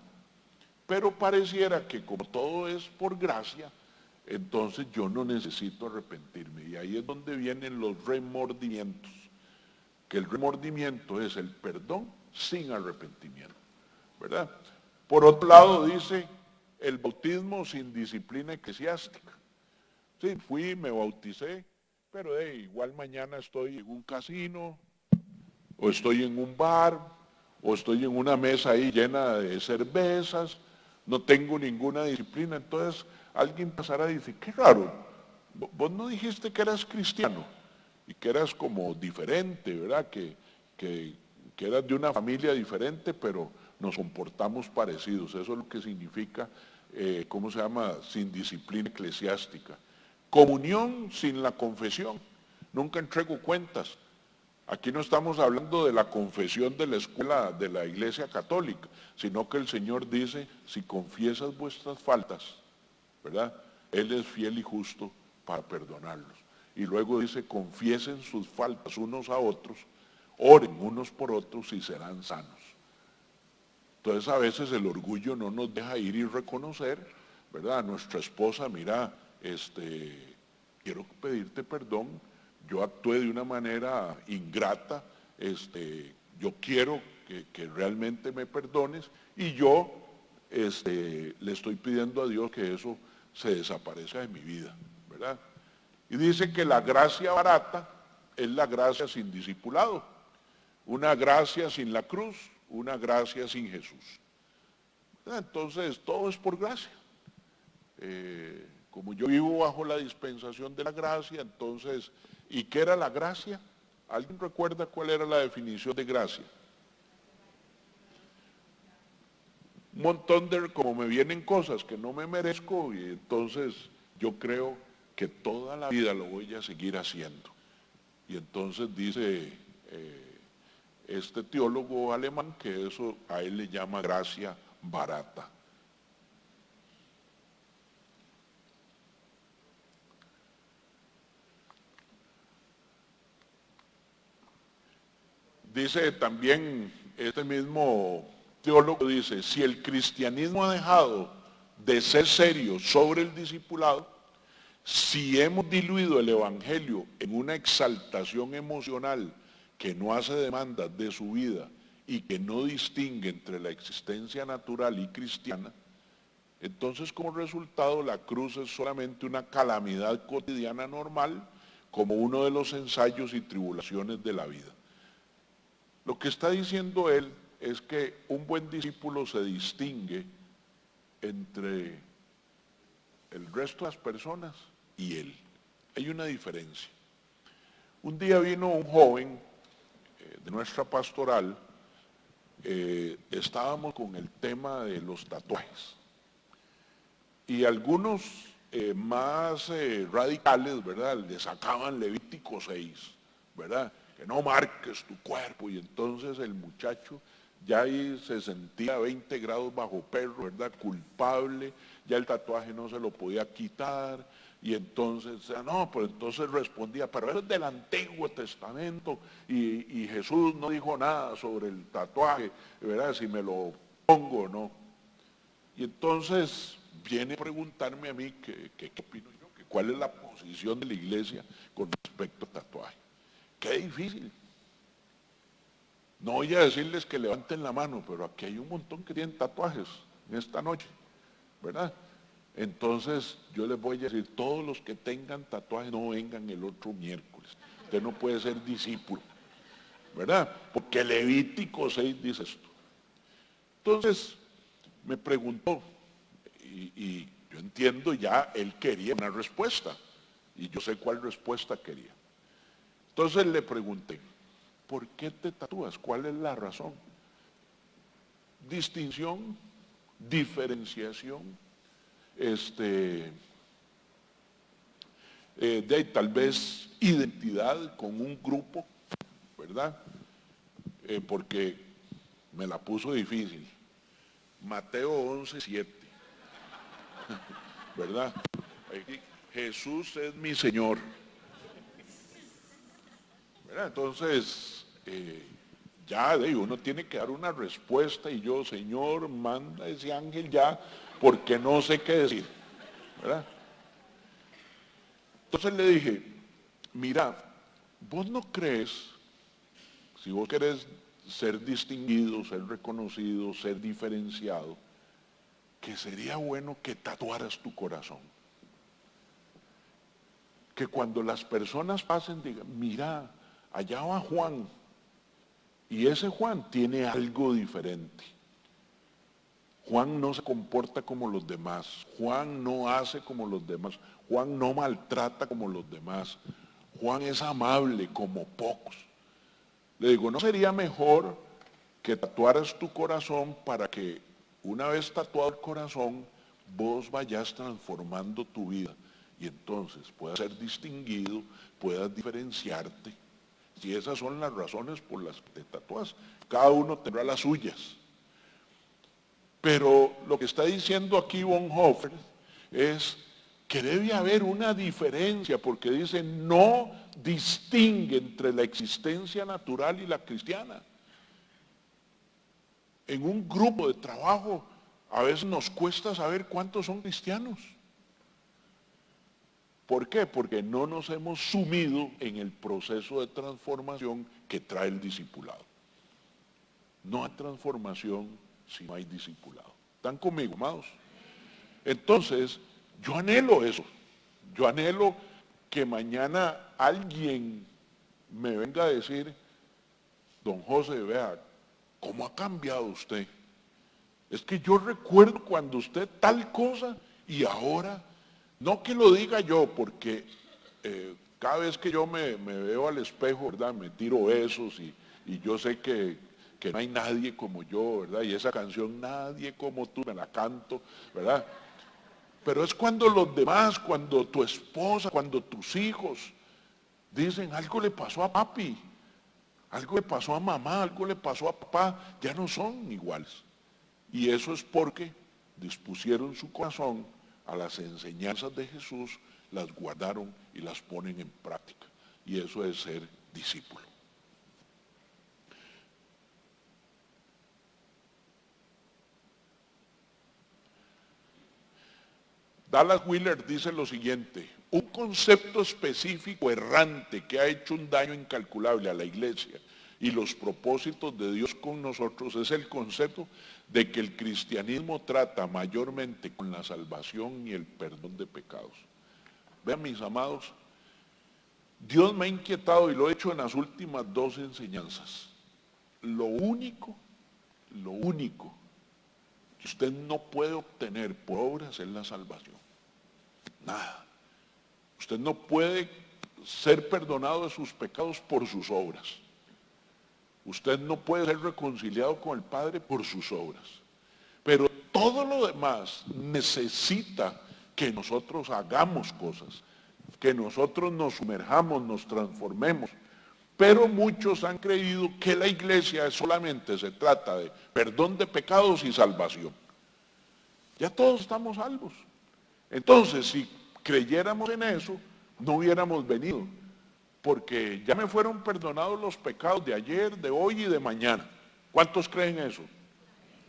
Pero pareciera que como todo es por gracia, entonces yo no necesito arrepentirme. Y ahí es donde vienen los remordimientos, que el remordimiento es el perdón sin arrepentimiento, ¿verdad? Por otro lado dice, el bautismo sin disciplina eclesiástica. Sí, fui, me bauticé, pero igual mañana estoy en un casino, o estoy en un bar, o estoy en una mesa ahí llena de cervezas, no tengo ninguna disciplina. Entonces alguien pasará y dice, qué raro, vos no dijiste que eras cristiano y que eras como diferente, ¿verdad? Que eras de una familia diferente, pero nos comportamos parecidos. Eso es lo que significa, ¿cómo se llama? Sin disciplina eclesiástica. Comunión sin la confesión. Nunca entrego cuentas. Aquí no estamos hablando de la confesión de la escuela de la Iglesia Católica, sino que el Señor dice, si confiesas vuestras faltas, ¿verdad? Él es fiel y justo para perdonarlos. Y luego dice, confiesen sus faltas unos a otros, oren unos por otros y serán sanos. Entonces a veces el orgullo no nos deja ir y reconocer, ¿verdad? A nuestra esposa, mira, quiero pedirte perdón, yo actué de una manera ingrata, yo quiero que realmente me perdones y yo le estoy pidiendo a Dios que eso se desaparezca de mi vida, ¿verdad? Y dice que la gracia barata es la gracia sin discipulado, una gracia sin la cruz, una gracia sin Jesús. Entonces todo es por gracia. Como yo vivo bajo la dispensación de la gracia, entonces, ¿y qué era la gracia? ¿Alguien recuerda cuál era la definición de gracia? Un montón de, como me vienen cosas que no me merezco, y entonces yo creo que toda la vida lo voy a seguir haciendo. Y entonces dice este teólogo alemán que eso a él le llama gracia barata. Dice también este mismo teólogo, dice, si el cristianismo ha dejado de ser serio sobre el discipulado, si hemos diluido el evangelio en una exaltación emocional que no hace demandas de su vida y que no distingue entre la existencia natural y cristiana, entonces como resultado la cruz es solamente una calamidad cotidiana normal como uno de los ensayos y tribulaciones de la vida. Lo que está diciendo él es que un buen discípulo se distingue entre el resto de las personas y él. Hay una diferencia. Un día vino un joven de nuestra pastoral, estábamos con el tema de los tatuajes. Y algunos más radicales, ¿verdad? Le sacaban Levítico 6, ¿verdad? Que no marques tu cuerpo. Y entonces el muchacho ya ahí se sentía 20 grados bajo perro, ¿verdad? Culpable, ya el tatuaje no se lo podía quitar. Y entonces, no, pues entonces respondía, pero eso es del Antiguo Testamento y Jesús no dijo nada sobre el tatuaje, ¿verdad? Si me lo pongo o no. Y entonces viene a preguntarme a mí qué opino yo, que ¿Cuál es la posición de la iglesia con respecto al tatuaje? Qué difícil. No voy a decirles que levanten la mano, pero aquí hay un montón que tienen tatuajes en esta noche, ¿verdad? Entonces yo les voy a decir, todos los que tengan tatuajes no vengan el otro miércoles. Usted no puede ser discípulo, ¿verdad? Porque Levítico 6 dice esto. Entonces me preguntó, y yo entiendo ya, él quería una respuesta, y yo sé cuál respuesta quería. Entonces le pregunté, ¿por qué te tatúas? ¿Cuál es la razón? Distinción, diferenciación, tal vez identidad con un grupo, ¿verdad? Porque me la puso difícil. Mateo 11:7, ¿verdad? Jesús es mi Señor. ¿Verdad? Entonces, ya uno tiene que dar una respuesta y yo, Señor, manda ese ángel ya, porque no sé qué decir, ¿verdad? Entonces le dije, mira, vos no crees, si vos querés ser distinguido, ser reconocido, ser diferenciado, que sería bueno que tatuaras tu corazón. Que cuando las personas pasen digan, mira, allá va Juan, y ese Juan tiene algo diferente. Juan no se comporta como los demás, Juan no hace como los demás, Juan no maltrata como los demás, Juan es amable como pocos. Le digo, ¿no sería mejor que tatuaras tu corazón para que una vez tatuado el corazón, vos vayas transformando tu vida y entonces puedas ser distinguido, puedas diferenciarte? Si esas son las razones por las que te tatúas, cada uno tendrá las suyas. Pero lo que está diciendo aquí Bonhoeffer es que debe haber una diferencia, porque dice, no distingue entre la existencia natural y la cristiana. En un grupo de trabajo a veces nos cuesta saber cuántos son cristianos. ¿Por qué? Porque no nos hemos sumido en el proceso de transformación que trae el discipulado. No hay transformación si no hay discipulado. ¿Están conmigo, amados? Entonces, yo anhelo eso. Yo anhelo que mañana alguien me venga a decir, don José, vea, ¿cómo ha cambiado usted? Es que yo recuerdo cuando usted tal cosa y ahora, no que lo diga yo, porque cada vez que yo me veo al espejo, ¿verdad? Me tiro besos y yo sé que no hay nadie como yo, ¿verdad? Y esa canción, nadie como tú, me la canto, ¿verdad? Pero es cuando los demás, cuando tu esposa, cuando tus hijos dicen, algo le pasó a papi, algo le pasó a mamá, algo le pasó a papá, ya no son iguales. Y eso es porque dispusieron su corazón a las enseñanzas de Jesús, las guardaron y las ponen en práctica. Y eso es ser discípulo. Dallas Willard dice lo siguiente, un concepto específico errante que ha hecho un daño incalculable a la iglesia y los propósitos de Dios con nosotros es el concepto de que el cristianismo trata mayormente con la salvación y el perdón de pecados. Vean, mis amados, Dios me ha inquietado y lo he hecho en las últimas 2 enseñanzas. Lo único que usted no puede obtener por obras es la salvación. Nada. Usted no puede ser perdonado de sus pecados por sus obras. Usted no puede ser reconciliado con el Padre por sus obras. Pero todo lo demás necesita que nosotros hagamos cosas, que nosotros nos sumerjamos, nos transformemos. Pero muchos han creído que la iglesia solamente se trata de perdón de pecados y salvación. Ya todos estamos salvos. Entonces, si creyéramos en eso, no hubiéramos venido. Porque ya me fueron perdonados los pecados de ayer, de hoy y de mañana. ¿Cuántos creen eso?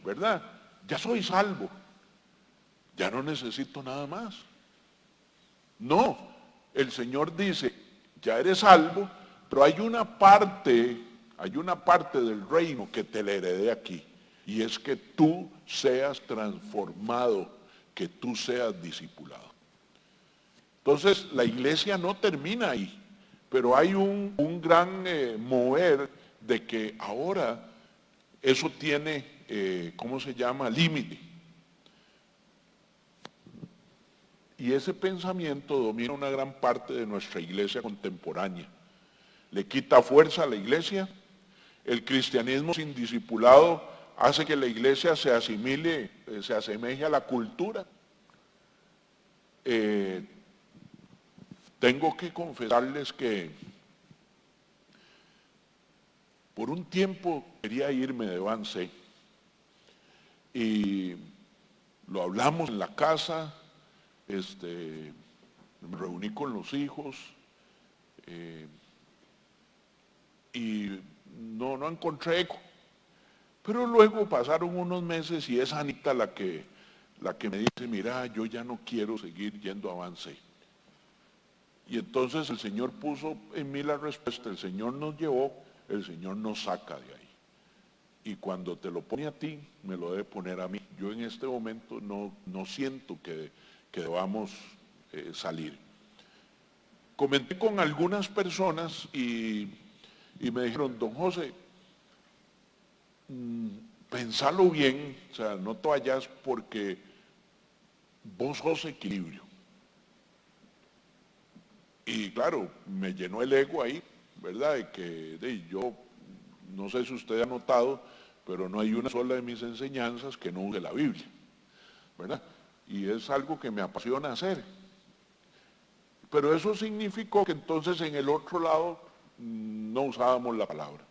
¿Verdad? Ya soy salvo. Ya no necesito nada más. No, el Señor dice, ya eres salvo, pero hay una parte del reino que te la heredé aquí. Y es que tú seas transformado, que tú seas discipulado. Entonces la iglesia no termina ahí, pero hay un gran mover de que ahora eso tiene, ¿cómo se llama? Límite. Y ese pensamiento domina una gran parte de nuestra iglesia contemporánea. Le quita fuerza a la iglesia. El cristianismo sin discipulado hace que la iglesia se asimile, se asemeje a la cultura. Tengo que confesarles que por un tiempo quería irme de Vance y lo hablamos en la casa, me reuní con los hijos y no encontré eco. Pero luego pasaron unos meses y es Anita la que me dice, mira, yo ya no quiero seguir yendo a Vance. Y entonces el Señor puso en mí la respuesta, el Señor nos llevó, el Señor nos saca de ahí. Y cuando te lo pone a ti, me lo debe poner a mí. Yo en este momento no siento que debamos salir. Comenté con algunas personas y me dijeron, don José, pensalo bien, o sea, no te vayas porque vos sos equilibrio. Y claro, me llenó el ego ahí, ¿verdad? Yo, no sé si usted ha notado, pero no hay una sola de mis enseñanzas que no use la Biblia, ¿verdad? Y es algo que me apasiona hacer. Pero eso significó que entonces en el otro lado no usábamos la palabra.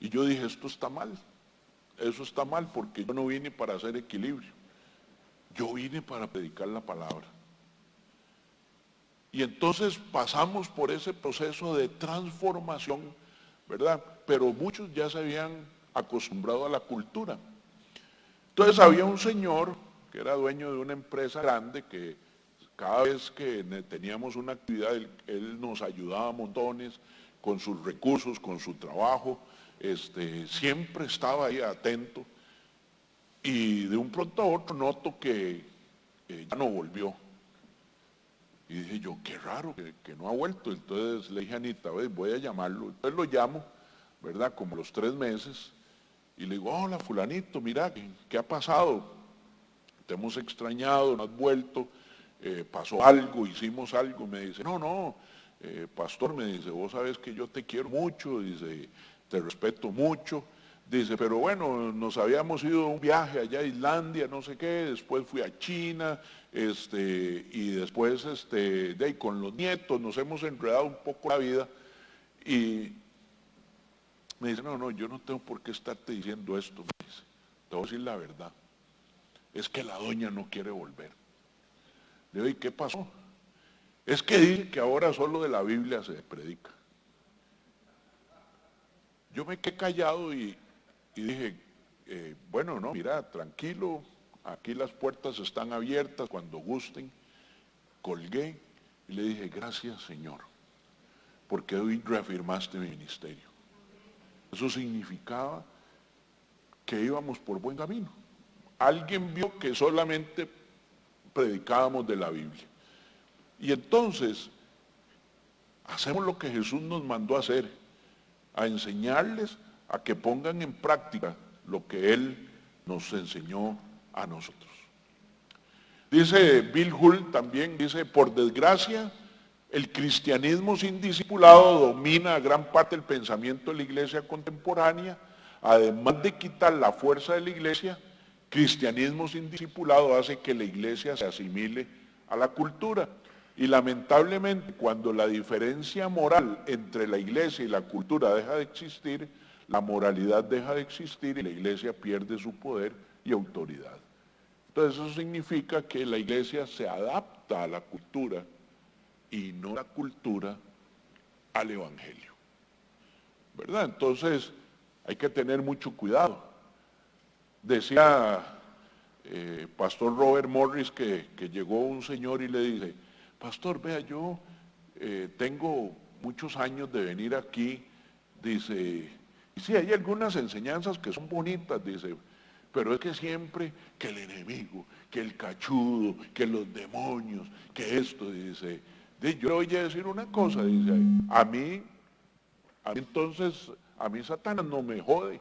Y yo dije, esto está mal, eso está mal porque yo no vine para hacer equilibrio, yo vine para predicar la palabra. Y entonces pasamos por ese proceso de transformación, ¿verdad? Pero muchos ya se habían acostumbrado a la cultura. Entonces había un señor que era dueño de una empresa grande que cada vez que teníamos una actividad, él nos ayudaba a montones con sus recursos, con su trabajo, siempre estaba ahí atento. Y de un pronto a otro noto que ya no volvió. Y dije yo, qué raro que no ha vuelto. Entonces le dije a Anita, voy a llamarlo. Entonces lo llamo, ¿verdad? Como los 3 meses. Y le digo, hola fulanito, mira, ¿qué ha pasado? Te hemos extrañado, no has vuelto, pasó algo, hicimos algo. Me dice, no, pastor, me dice, vos sabes que yo te quiero mucho, dice, te respeto mucho. Dice, pero bueno, nos habíamos ido a un viaje allá a Islandia, no sé qué, después fui a China, y después con los nietos nos hemos enredado un poco la vida. Y me dice, no, yo no tengo por qué estarte diciendo esto, me dice, te voy a decir la verdad. Es que la doña no quiere volver. Le digo, ¿y qué pasó? Es que dice que ahora solo de la Biblia se predica. Yo me quedé callado y dije, bueno, no, mira, tranquilo, aquí las puertas están abiertas cuando gusten. Colgué y le dije, gracias Señor, porque hoy reafirmaste mi ministerio. Eso significaba que íbamos por buen camino. Alguien vio que solamente predicábamos de la Biblia. Y entonces, hacemos lo que Jesús nos mandó a hacer, a enseñarles a que pongan en práctica lo que Él nos enseñó a nosotros. Dice Bill Hull también, dice, por desgracia, el cristianismo sin discipulado domina gran parte del pensamiento de la iglesia contemporánea. Además de quitar la fuerza de la iglesia, cristianismo sin discipulado hace que la iglesia se asimile a la cultura. Y lamentablemente, cuando la diferencia moral entre la iglesia y la cultura deja de existir, la moralidad deja de existir y la iglesia pierde su poder y autoridad. Entonces eso significa que la iglesia se adapta a la cultura y no la cultura al evangelio, ¿verdad? Entonces hay que tener mucho cuidado. Decía Pastor Robert Morris, que llegó un señor y le dice, pastor, vea, yo tengo muchos años de venir aquí, dice, y sí, hay algunas enseñanzas que son bonitas, dice, pero es que siempre que el enemigo, que el cachudo, que los demonios, que esto, dice, yo le voy a decir una cosa, dice, a mí entonces, a mí Satanás no me jode.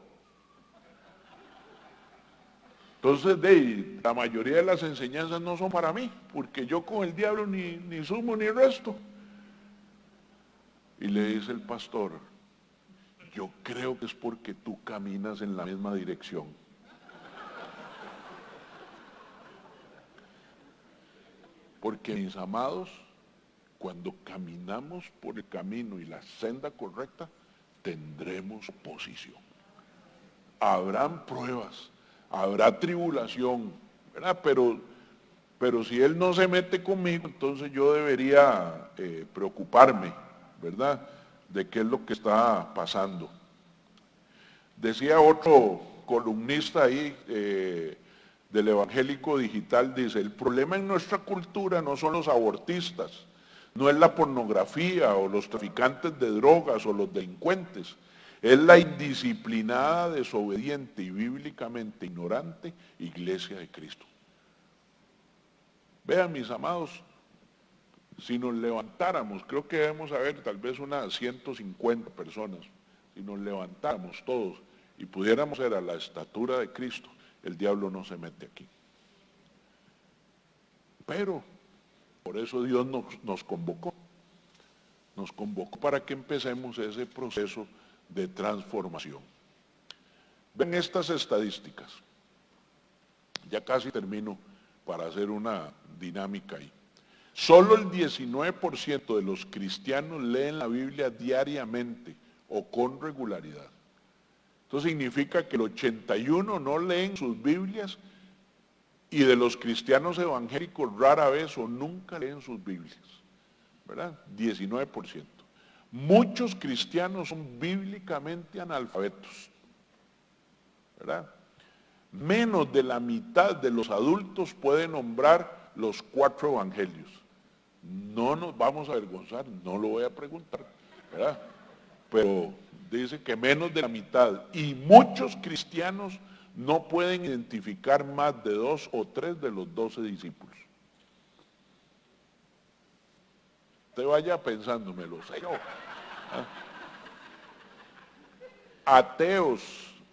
Entonces, la mayoría de las enseñanzas no son para mí, porque yo con el diablo ni sumo ni resto. Y le dice el pastor, yo creo que es porque tú caminas en la misma dirección. Porque, mis amados, cuando caminamos por el camino y la senda correcta, tendremos oposición. Habrán pruebas, habrá tribulación, ¿verdad? Pero si Él no se mete conmigo, entonces yo debería preocuparme, ¿verdad? De qué es lo que está pasando. Decía otro columnista ahí del Evangélico Digital, dice, el problema en nuestra cultura no son los abortistas, no es la pornografía o los traficantes de drogas o los delincuentes, es la indisciplinada, desobediente y bíblicamente ignorante Iglesia de Cristo. Vean, mis amados, si nos levantáramos, creo que debemos haber tal vez unas 150 personas, si nos levantáramos todos y pudiéramos ser a la estatura de Cristo, el diablo no se mete aquí. Pero, por eso Dios nos convocó para que empecemos ese proceso de transformación. Ven estas estadísticas, ya casi termino para hacer una dinámica ahí. Solo el 19% de los cristianos leen la Biblia diariamente o con regularidad. Esto significa que el 81% no leen sus Biblias y de los cristianos evangélicos rara vez o nunca leen sus Biblias, ¿verdad? 19%. Muchos cristianos son bíblicamente analfabetos, ¿verdad? Menos de la mitad de los adultos pueden nombrar los 4 evangelios. No nos vamos a avergonzar, no lo voy a preguntar, ¿verdad? Pero dice que menos de la mitad. Y muchos cristianos no pueden identificar más de 2 o 3 de los 12 discípulos. Usted vaya pensando, me lo sé yo. Ateos,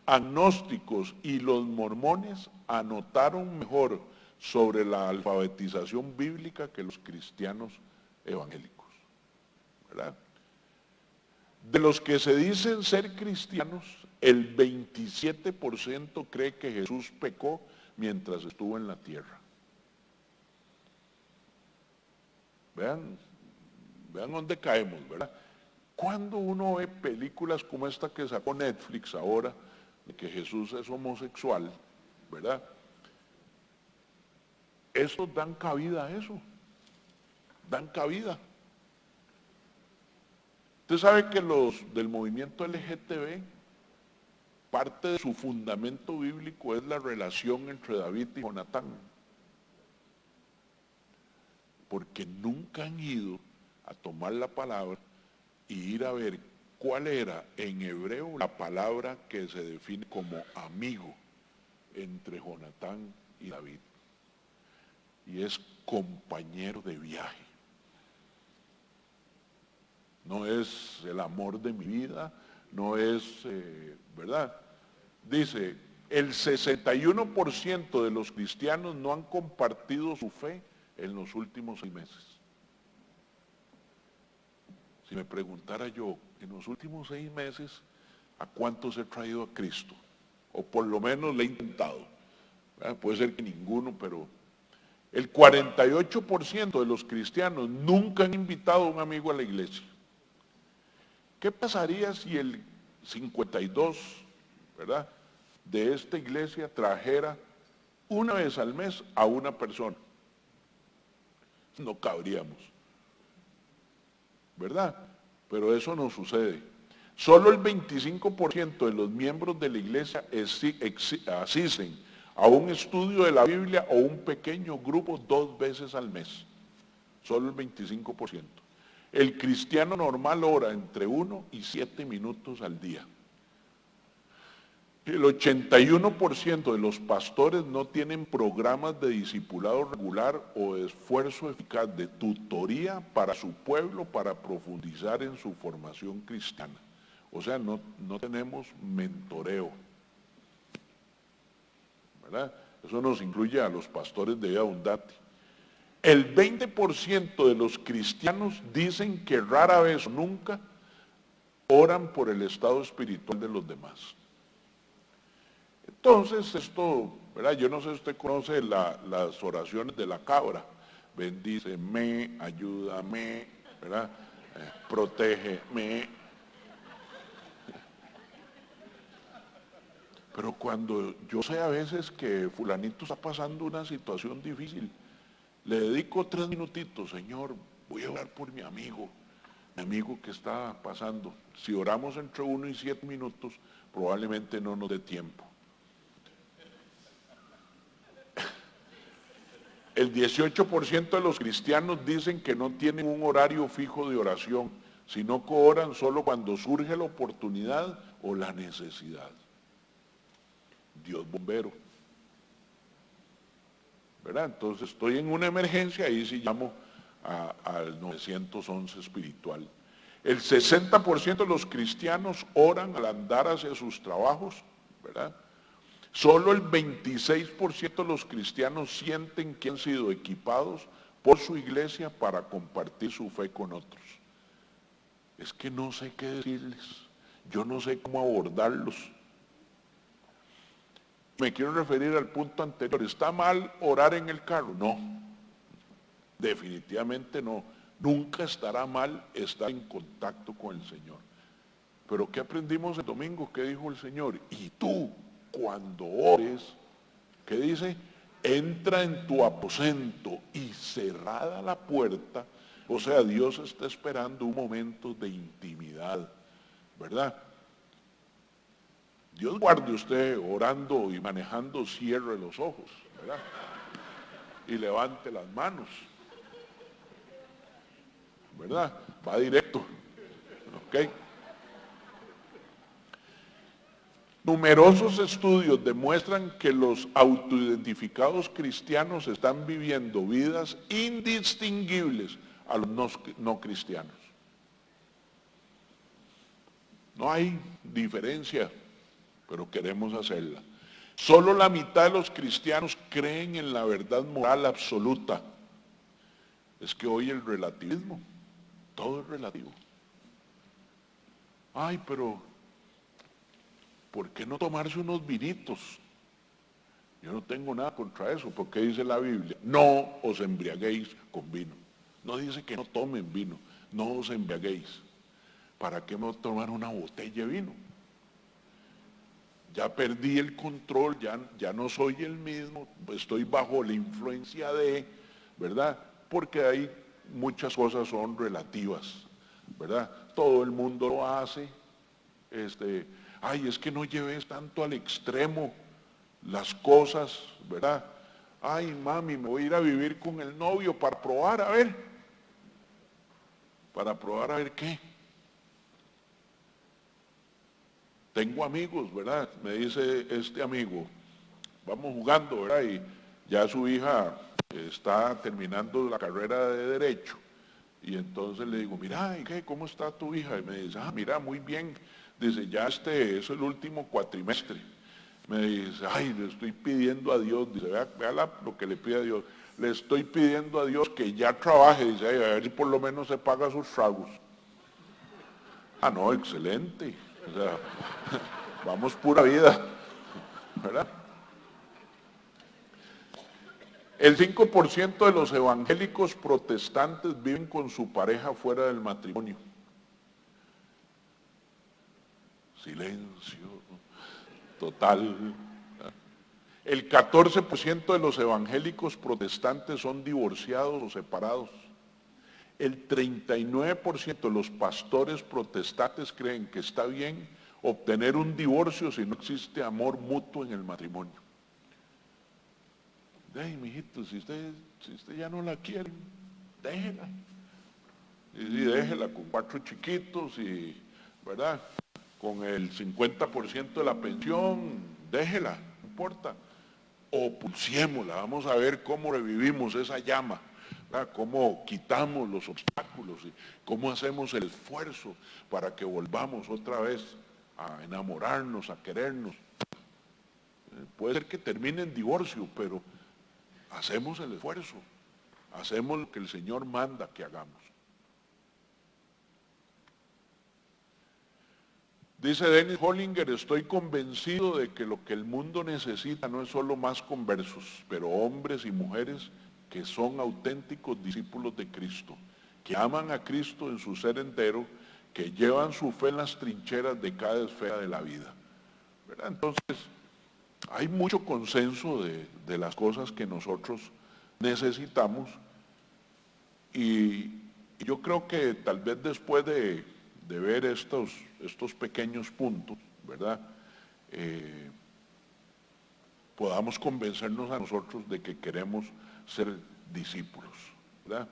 agnósticos y los mormones anotaron mejor sobre la alfabetización bíblica que los cristianos evangélicos, ¿verdad? De los que se dicen ser cristianos, el 27% cree que Jesús pecó mientras estuvo en la tierra. Vean dónde caemos, ¿verdad? Cuando uno ve películas como esta que sacó Netflix ahora, de que Jesús es homosexual, ¿verdad? Estos dan cabida a eso, dan cabida. Usted sabe que los del movimiento LGTB, parte de su fundamento bíblico es la relación entre David y Jonatán. Porque nunca han ido a tomar la palabra y ir a ver cuál era en hebreo la palabra que se define como amigo entre Jonatán y David. Y es compañero de viaje. No es el amor de mi vida, no es, ¿verdad? Dice, el 61% de los cristianos no han compartido su fe en los últimos 6 meses. Si me preguntara yo, en los últimos 6 meses, ¿a cuántos he traído a Cristo? O por lo menos le he intentado. Puede ser que ninguno, pero el 48% de los cristianos nunca han invitado a un amigo a la iglesia. ¿Qué pasaría si el 52%, ¿verdad?, de esta iglesia trajera una vez al mes a una persona? No cabríamos, ¿verdad? Pero eso no sucede. Solo el 25% de los miembros de la iglesia asisten a un estudio de la Biblia o un pequeño grupo 2 veces al mes. Solo el 25%. El cristiano normal ora entre 1 y 7 minutos al día. El 81% de los pastores no tienen programas de discipulado regular o de esfuerzo eficaz de tutoría para su pueblo para profundizar en su formación cristiana. O sea, no tenemos mentoreo, ¿verdad? Eso nos incluye a los pastores de vida abundante. El 20% de los cristianos dicen que rara vez o nunca oran por el estado espiritual de los demás. Entonces, esto, ¿verdad? Yo no sé si usted conoce las oraciones de la cabra. Bendíceme, ayúdame, ¿verdad? Protégeme. Pero cuando yo sé a veces que fulanito está pasando una situación difícil, le dedico 3 minutitos, Señor, voy a orar por mi amigo que está pasando. Si oramos entre 1 y 7 minutos, probablemente no nos dé tiempo. El 18% de los cristianos dicen que no tienen un horario fijo de oración, sino que oran solo cuando surge la oportunidad o la necesidad. Dios bombero, ¿verdad? Entonces estoy en una emergencia, ahí sí llamo al 911 espiritual. El 60% de los cristianos oran al andar hacia sus trabajos, ¿verdad? Solo el 26% de los cristianos sienten que han sido equipados por su iglesia para compartir su fe con otros. Es que no sé qué decirles, yo no sé cómo abordarlos. Me quiero referir al punto anterior. ¿Está mal orar en el carro? No, definitivamente no. Nunca estará mal estar en contacto con el Señor. Pero ¿qué aprendimos el domingo? ¿Qué dijo el Señor? Y tú, cuando ores, ¿qué dice? Entra en tu aposento y cerrada la puerta. O sea, Dios está esperando un momento de intimidad, ¿verdad? Dios guarde usted orando y manejando, cierre los ojos, ¿verdad? Y levante las manos, ¿verdad? Va directo, ¿ok? Numerosos estudios demuestran que los autoidentificados cristianos están viviendo vidas indistinguibles a los no cristianos. No hay diferencia, pero queremos hacerla. Solo la mitad de los cristianos creen en la verdad moral absoluta. Es que hoy el relativismo, todo es relativo. Ay, pero ¿por qué no tomarse unos vinitos? Yo no tengo nada contra eso, porque dice la Biblia, no os embriaguéis con vino. No dice que no tomen vino, no os embriaguéis. ¿Para qué me voy a tomar una botella de vino? Ya perdí el control, ya no soy el mismo, estoy bajo la influencia de, ¿verdad? Porque hay muchas cosas son relativas, ¿verdad? Todo el mundo lo hace, ay, es que no lleves tanto al extremo las cosas, ¿verdad? Ay, mami, me voy a ir a vivir con el novio para probar a ver qué. Tengo amigos, ¿verdad? Me dice este amigo, vamos jugando, ¿verdad? Y ya su hija está terminando la carrera de Derecho. Y entonces le digo, mira, ¿qué? ¿Cómo está tu hija? Y me dice, mira, muy bien. Dice, ya es el último cuatrimestre. Me dice, ay, le estoy pidiendo a Dios, dice, vea lo que le pide a Dios. Le estoy pidiendo a Dios que ya trabaje, dice, ay, a ver si por lo menos se paga sus tragos. No, excelente. O sea, vamos pura vida, ¿verdad? El 5% de los evangélicos protestantes viven con su pareja fuera del matrimonio. Silencio total. El 14% de los evangélicos protestantes son divorciados o separados. El 39% de los pastores protestantes creen que está bien obtener un divorcio si no existe amor mutuo en el matrimonio. Ay, mijito, si usted ya no la quiere, déjela. Y sí, déjela con 4 chiquitos y, ¿verdad? Con el 50% de la pensión, déjela, no importa. O pulsiémosla, vamos a ver cómo revivimos esa llama, ¿verdad? Cómo quitamos los obstáculos y cómo hacemos el esfuerzo para que volvamos otra vez a enamorarnos, a querernos. Puede ser que termine en divorcio, pero hacemos el esfuerzo, hacemos lo que el Señor manda que hagamos. Dice Dennis Hollinger, estoy convencido de que lo que el mundo necesita no es solo más conversos, pero hombres y mujeres que son auténticos discípulos de Cristo, que aman a Cristo en su ser entero, que llevan su fe en las trincheras de cada esfera de la vida. ¿Verdad? Entonces, hay mucho consenso de las cosas que nosotros necesitamos y yo creo que tal vez después de ver estos pequeños puntos, ¿verdad? Podamos convencernos a nosotros de que queremos ser discípulos, ¿verdad?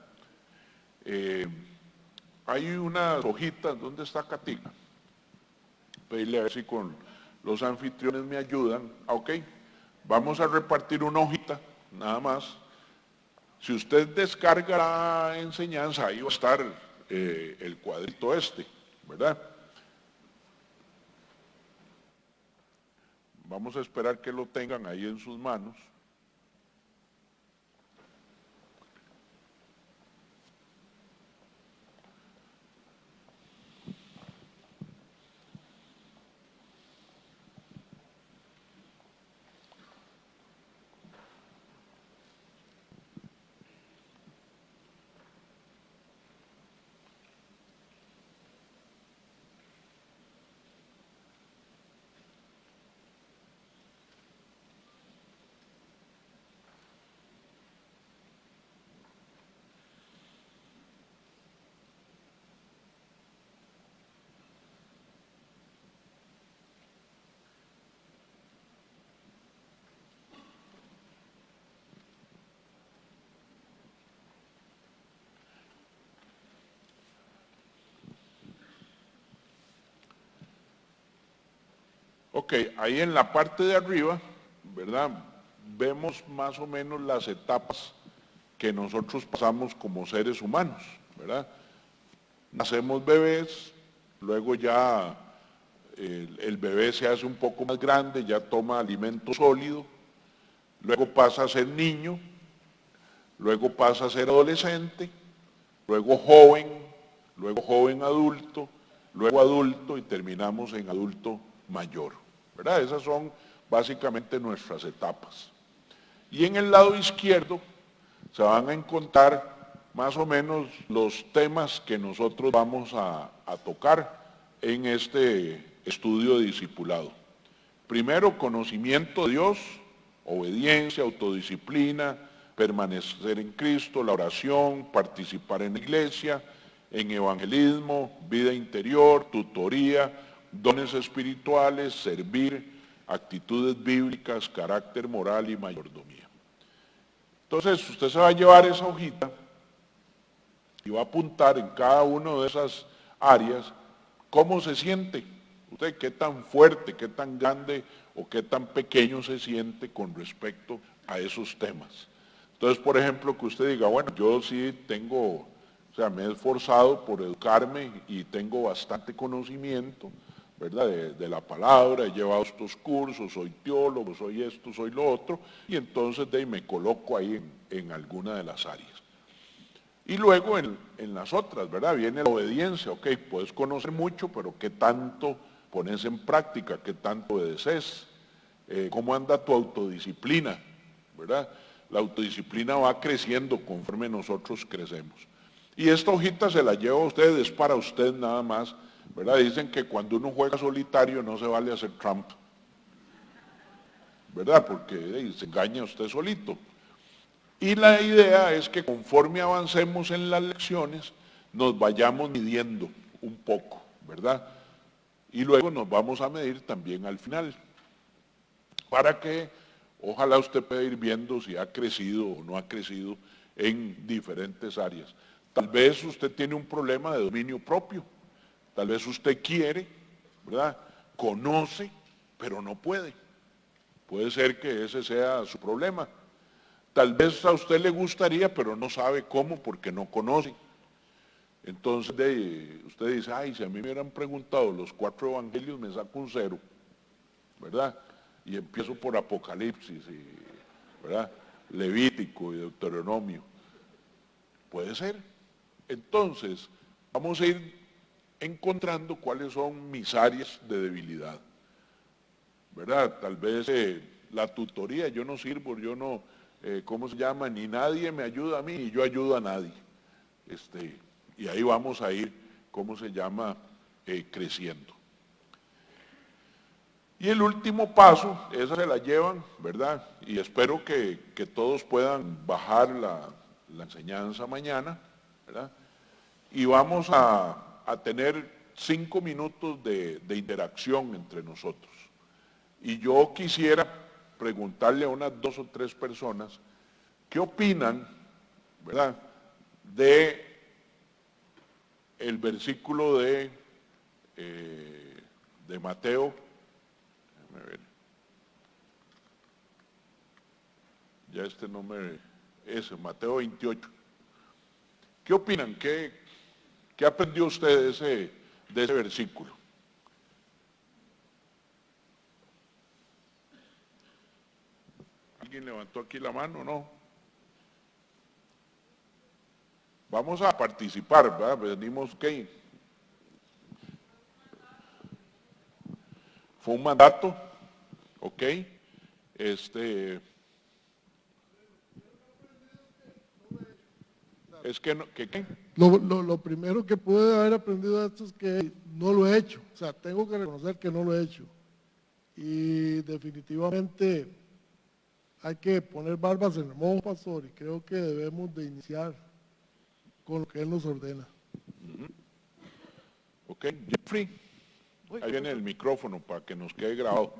Hay unas hojitas, ¿dónde está Katica? Pedirle a ver si con los anfitriones me ayudan. Ok, vamos a repartir una hojita, nada más. Si usted descarga la enseñanza, ahí va a estar el cuadrito este, ¿verdad? Vamos a esperar que lo tengan ahí en sus manos. Ok, ahí en la parte de arriba, ¿verdad? Vemos más o menos las etapas que nosotros pasamos como seres humanos, ¿verdad? Nacemos bebés, luego ya el bebé se hace un poco más grande, ya toma alimento sólido, luego pasa a ser niño, luego pasa a ser adolescente, luego joven adulto, luego adulto y terminamos en adulto mayor, ¿verdad? Esas son básicamente nuestras etapas. Y en el lado izquierdo se van a encontrar más o menos los temas que nosotros vamos a tocar en este estudio de discipulado. Primero, conocimiento de Dios, obediencia, autodisciplina, permanecer en Cristo, la oración, participar en la iglesia, en evangelismo, vida interior, tutoría, dones espirituales, servir, actitudes bíblicas, carácter moral y mayordomía. Entonces, usted se va a llevar esa hojita y va a apuntar en cada una de esas áreas cómo se siente. Usted qué tan fuerte, qué tan grande o qué tan pequeño se siente con respecto a esos temas. Entonces, por ejemplo, que usted diga, bueno, yo sí tengo, o sea, me he esforzado por educarme y tengo bastante conocimiento, ¿verdad? De la palabra, he llevado estos cursos, soy teólogo, soy esto, soy lo otro, y entonces de ahí me coloco ahí en alguna de las áreas. Y luego en las otras, ¿verdad? Viene la obediencia, ok, puedes conocer mucho, pero ¿qué tanto pones en práctica? ¿Qué tanto obedeces? ¿Cómo anda tu autodisciplina? ¿Verdad? La autodisciplina va creciendo conforme nosotros crecemos. Y esta hojita se la lleva a usted, es para usted nada más, ¿verdad? Dicen que cuando uno juega solitario no se vale hacer trampa, ¿verdad? Porque se engaña usted solito. Y la idea es que conforme avancemos en las lecciones, nos vayamos midiendo un poco, ¿verdad? Y luego nos vamos a medir también al final, para que ojalá usted pueda ir viendo si ha crecido o no ha crecido en diferentes áreas. Tal vez usted tiene un problema de dominio propio, tal vez usted quiere, ¿verdad? Conoce, pero no puede. Puede ser que ese sea su problema. Tal vez a usted le gustaría, pero no sabe cómo porque no conoce. Entonces usted dice, ay, si a mí me hubieran preguntado los 4 evangelios me saco un 0, ¿verdad? Y empiezo por Apocalipsis, ¿verdad? Levítico y Deuteronomio. Puede ser. Entonces, vamos a ir encontrando cuáles son mis áreas de debilidad, ¿verdad? Tal vez la tutoría, yo no sirvo, yo no, ¿cómo se llama? Ni nadie me ayuda a mí, ni yo ayudo a nadie. Y ahí vamos a ir, ¿cómo se llama? Creciendo. Y el último paso, esa se la llevan, ¿verdad? Y espero que todos puedan bajar la enseñanza mañana, ¿verdad? Y vamos a tener 5 minutos de interacción entre nosotros. Y yo quisiera preguntarle a unas 2 o 3 personas qué opinan, ¿verdad?, de el versículo de Mateo. Déjame ver. Ya no me... Ese, Mateo 28. ¿Qué opinan? ¿Qué aprendió usted de ese versículo? ¿Alguien levantó aquí la mano o no? Vamos a participar, ¿verdad? Venimos, ¿qué? Fue un mandato, ¿ok? Es que, no, ¿qué? Lo primero que pude haber aprendido de esto es que no lo he hecho. O sea, tengo que reconocer que no lo he hecho. Y definitivamente hay que poner barbas en el mojo, pastor, y creo que debemos de iniciar con lo que Él nos ordena. Ok, Jeffrey, ahí viene el micrófono para que nos quede grabado.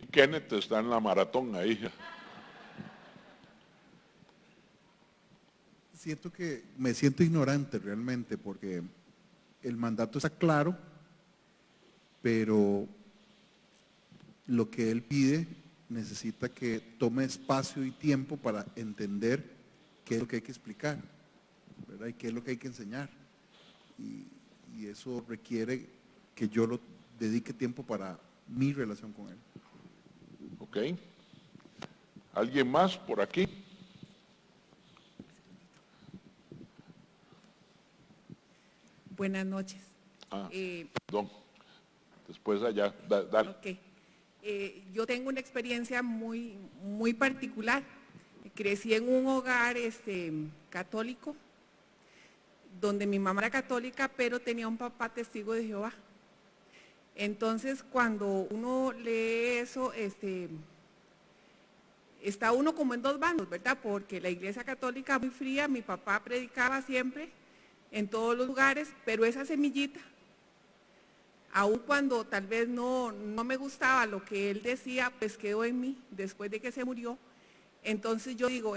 Kenneth está en la maratón ahí. Siento que me siento ignorante realmente porque el mandato está claro, pero lo que él pide necesita que tome espacio y tiempo para entender qué es lo que hay que explicar, ¿verdad? Y qué es lo que hay que enseñar. Y eso requiere que yo lo dedique tiempo para mi relación con él. Ok. ¿Alguien más por aquí? Buenas noches. Perdón. Después allá, dale. Ok. Yo tengo una experiencia muy particular. Crecí en un hogar católico, donde mi mamá era católica, pero tenía un papá testigo de Jehová. Entonces, cuando uno lee eso, está uno como en 2 bandos, ¿verdad? Porque la iglesia católica muy fría, mi papá predicaba siempre en todos los lugares, pero esa semillita, aun cuando tal vez no me gustaba lo que él decía, pues quedó en mí después de que se murió. Entonces yo digo,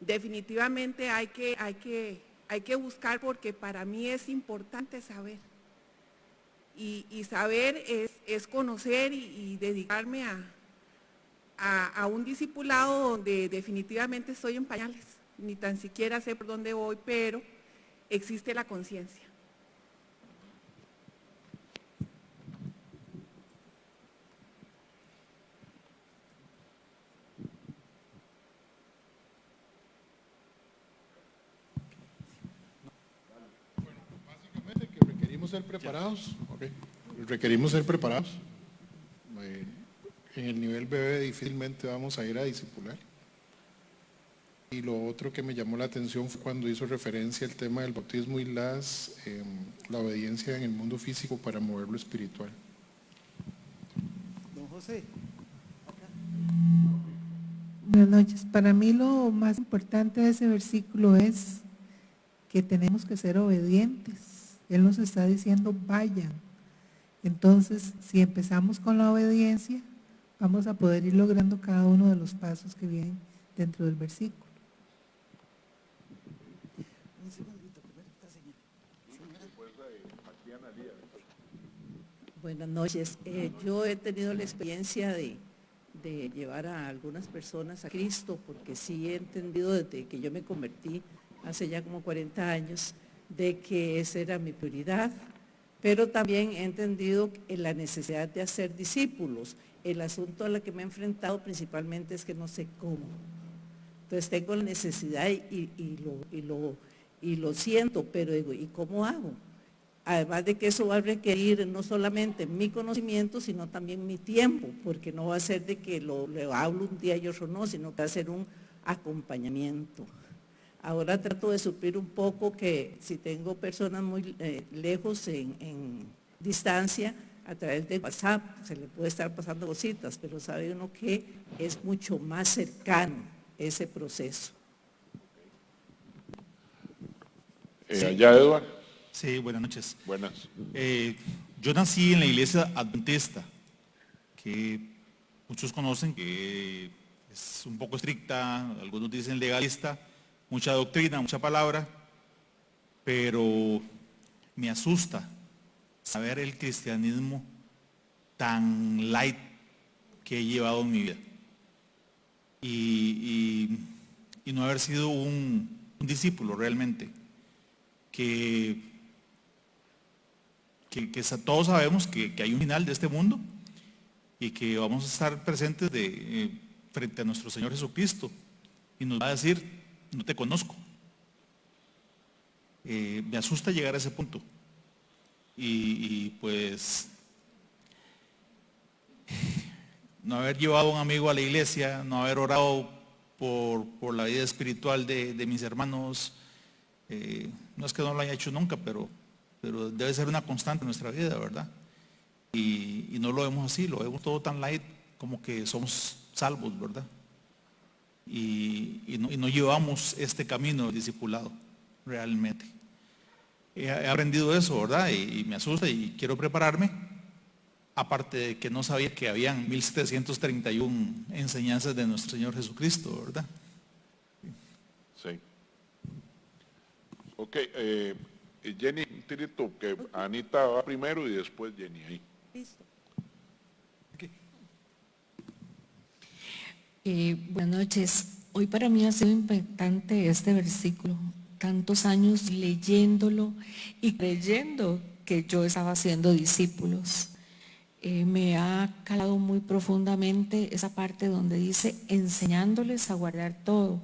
definitivamente hay que buscar, porque para mí es importante saber. Y saber es conocer y dedicarme a un discipulado donde definitivamente estoy en pañales. Ni tan siquiera sé por dónde voy, pero existe la conciencia. Básicamente que requerimos ser preparados. Okay. Requerimos ser preparados. En el nivel bebé difícilmente vamos a ir a discipular. Y lo otro que me llamó la atención fue cuando hizo referencia al tema del bautismo y la obediencia en el mundo físico para mover lo espiritual. Don José. Buenas noches. Para mí lo más importante de ese versículo es que tenemos que ser obedientes. Él nos está diciendo vayan. Entonces, si empezamos con la obediencia, vamos a poder ir logrando cada uno de los pasos que vienen dentro del versículo. Buenas noches. Yo he tenido la experiencia de llevar a algunas personas a Cristo, porque sí he entendido desde que yo me convertí hace ya como 40 años, de que esa era mi prioridad, pero también he entendido la necesidad de hacer discípulos. El asunto a la que me he enfrentado principalmente es que no sé cómo. Entonces tengo la necesidad y lo siento, pero digo, ¿y cómo hago? Además de que eso va a requerir no solamente mi conocimiento, sino también mi tiempo, porque no va a ser de que lo hablo un día y otro no, sino que va a ser un acompañamiento. Ahora trato de suplir un poco que si tengo personas muy lejos en distancia, a través de WhatsApp se le puede estar pasando cositas, pero sabe uno que es mucho más cercano ese proceso. Allá, Eduardo. Sí, buenas noches. Buenas. Yo nací en la iglesia adventista, que muchos conocen, que es un poco estricta, algunos dicen legalista, mucha doctrina, mucha palabra, pero me asusta saber el cristianismo tan light que he llevado en mi vida. Y no haber sido un discípulo realmente, que todos sabemos que hay un final de este mundo y que vamos a estar presentes frente a nuestro Señor Jesucristo y nos va a decir, no te conozco. Me asusta llegar a ese punto y pues no haber llevado a un amigo a la iglesia, no haber orado por la vida espiritual de mis hermanos, no es que no lo haya hecho nunca, pero debe ser una constante en nuestra vida, ¿verdad? Y no lo vemos así, lo vemos todo tan light como que somos salvos, ¿verdad? Y no llevamos este camino del discipulado realmente. He aprendido eso, ¿verdad? Y me asusta y quiero prepararme, aparte de que no sabía que habían 1731 enseñanzas de nuestro Señor Jesucristo, ¿verdad? Sí. Ok, Jenny, un tirito, que Anita va primero y después Jenny ahí. Listo. Buenas noches. Hoy para mí ha sido impactante este versículo. Tantos años leyéndolo y creyendo que yo estaba haciendo discípulos. Me ha calado muy profundamente esa parte donde dice enseñándoles a guardar todo.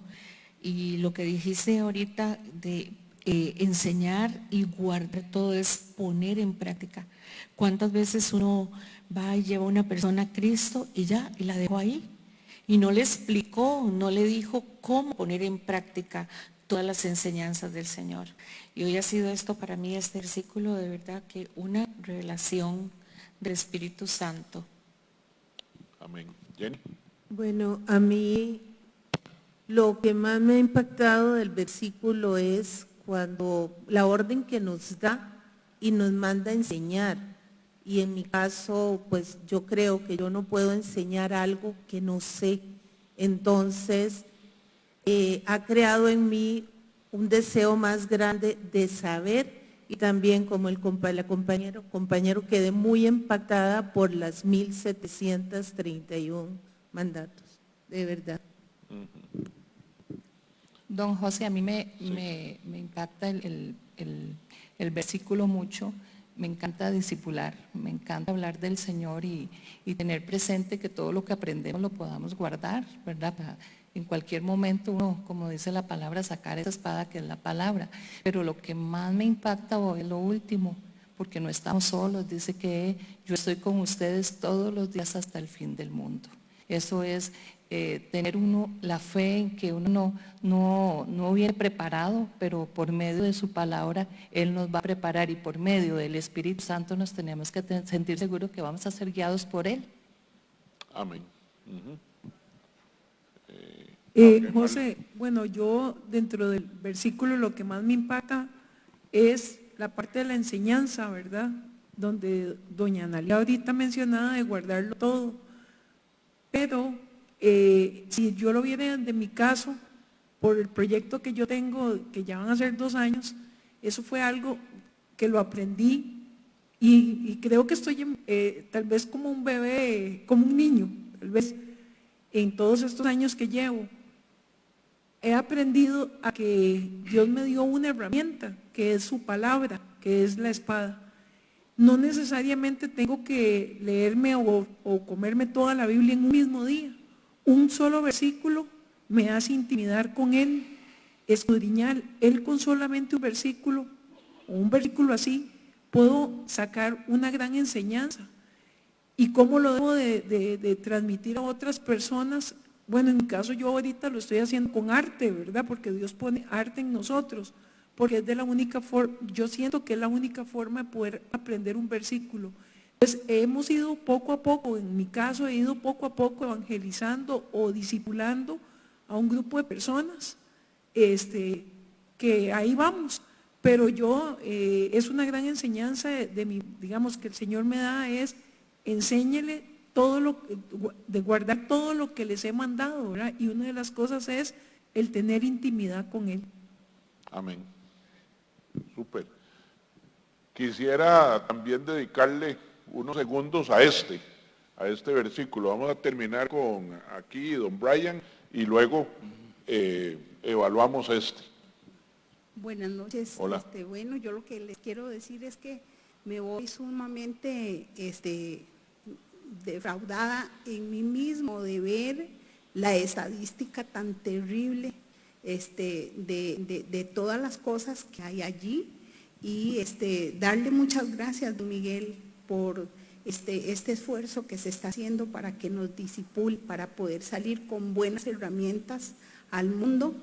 Y lo que dijiste ahorita de enseñar y guardar todo es poner en práctica. ¿Cuántas veces uno va y lleva a una persona a Cristo y ya, y la dejó ahí? Y no le explicó, no le dijo cómo poner en práctica todas las enseñanzas del Señor. Y hoy ha sido esto para mí, este versículo, de verdad que una revelación del Espíritu Santo. Amén. Jenny. Bueno, a mí lo que más me ha impactado del versículo es cuando la orden que nos da y nos manda a enseñar. Y en mi caso, pues yo creo que yo no puedo enseñar algo que no sé. Entonces, ha creado en mí un deseo más grande de saber y también como el compañero quedé muy impactada por las 1731 mandatos, de verdad. Don José, a mí me impacta el versículo mucho, me encanta discipular, me encanta hablar del Señor y tener presente que todo lo que aprendemos lo podamos guardar, ¿verdad? En cualquier momento uno, como dice la palabra, sacar esa espada que es la palabra. Pero lo que más me impacta es lo último, porque no estamos solos, dice que yo estoy con ustedes todos los días hasta el fin del mundo. Eso es tener uno la fe en que uno no viene preparado, pero por medio de su palabra Él nos va a preparar y por medio del Espíritu Santo nos tenemos que sentir seguros que vamos a ser guiados por Él. Amén. José, bueno, yo dentro del versículo lo que más me impacta es la parte de la enseñanza, ¿verdad? donde doña Analia ahorita mencionaba de guardarlo todo. Pero si yo lo viera de mi caso, por el proyecto que yo tengo, que ya van a ser 2 años, eso fue algo que lo aprendí y creo que estoy tal vez como un bebé, como un niño, tal vez en todos estos años que llevo. He aprendido a que Dios me dio una herramienta, que es su palabra, que es la espada. No necesariamente tengo que leerme o comerme toda la Biblia en un mismo día. Un solo versículo me hace intimidar con Él, escudriñar. Él con solamente un versículo, o un versículo así, puedo sacar una gran enseñanza. ¿Y cómo lo debo de transmitir a otras personas? Bueno, en mi caso yo ahorita lo estoy haciendo con arte, ¿verdad? Porque Dios pone arte en nosotros, porque es de la única forma, yo siento que es la única forma de poder aprender un versículo. Entonces hemos ido poco a poco, en mi caso he ido poco a poco evangelizando o discipulando a un grupo de personas, que ahí vamos. Pero yo, es una gran enseñanza digamos, que el Señor me da, es enséñele de guardar todo lo que les he mandado, ¿verdad? Y una de las cosas es el tener intimidad con Él. Amén. Súper. Quisiera también dedicarle unos segundos a este versículo. Vamos a terminar con aquí don Brian y luego evaluamos este. Buenas noches. Hola. Bueno, yo lo que les quiero decir es que me voy sumamente defraudada en mí mismo de ver la estadística tan terrible de todas las cosas que hay allí y darle muchas gracias, don Miguel, por este esfuerzo que se está haciendo para que nos disipule, para poder salir con buenas herramientas al mundo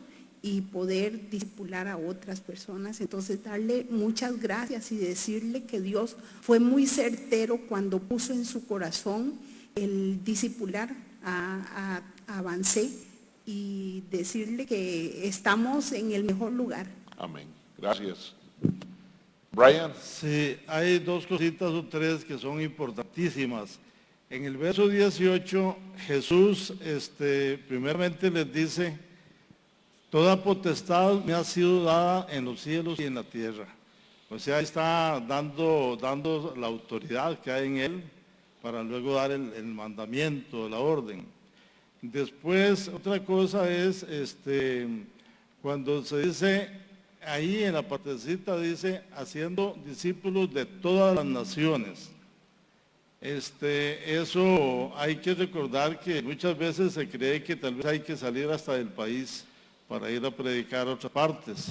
y poder discipular a otras personas. Entonces darle muchas gracias y decirle que Dios fue muy certero cuando puso en su corazón el discipular a Avancé y decirle que estamos en el mejor lugar. Amén. Gracias. Brian. Sí, hay 2 cositas o 3 que son importantísimas. En el verso 18, Jesús primeramente les dice: toda potestad me ha sido dada en los cielos y en la tierra. O sea, está dando la autoridad que hay en Él para luego dar el mandamiento, la orden. Después, otra cosa es, cuando se dice, ahí en la partecita dice, haciendo discípulos de todas las naciones. Eso hay que recordar que muchas veces se cree que tal vez hay que salir hasta del país para ir a predicar a otras partes,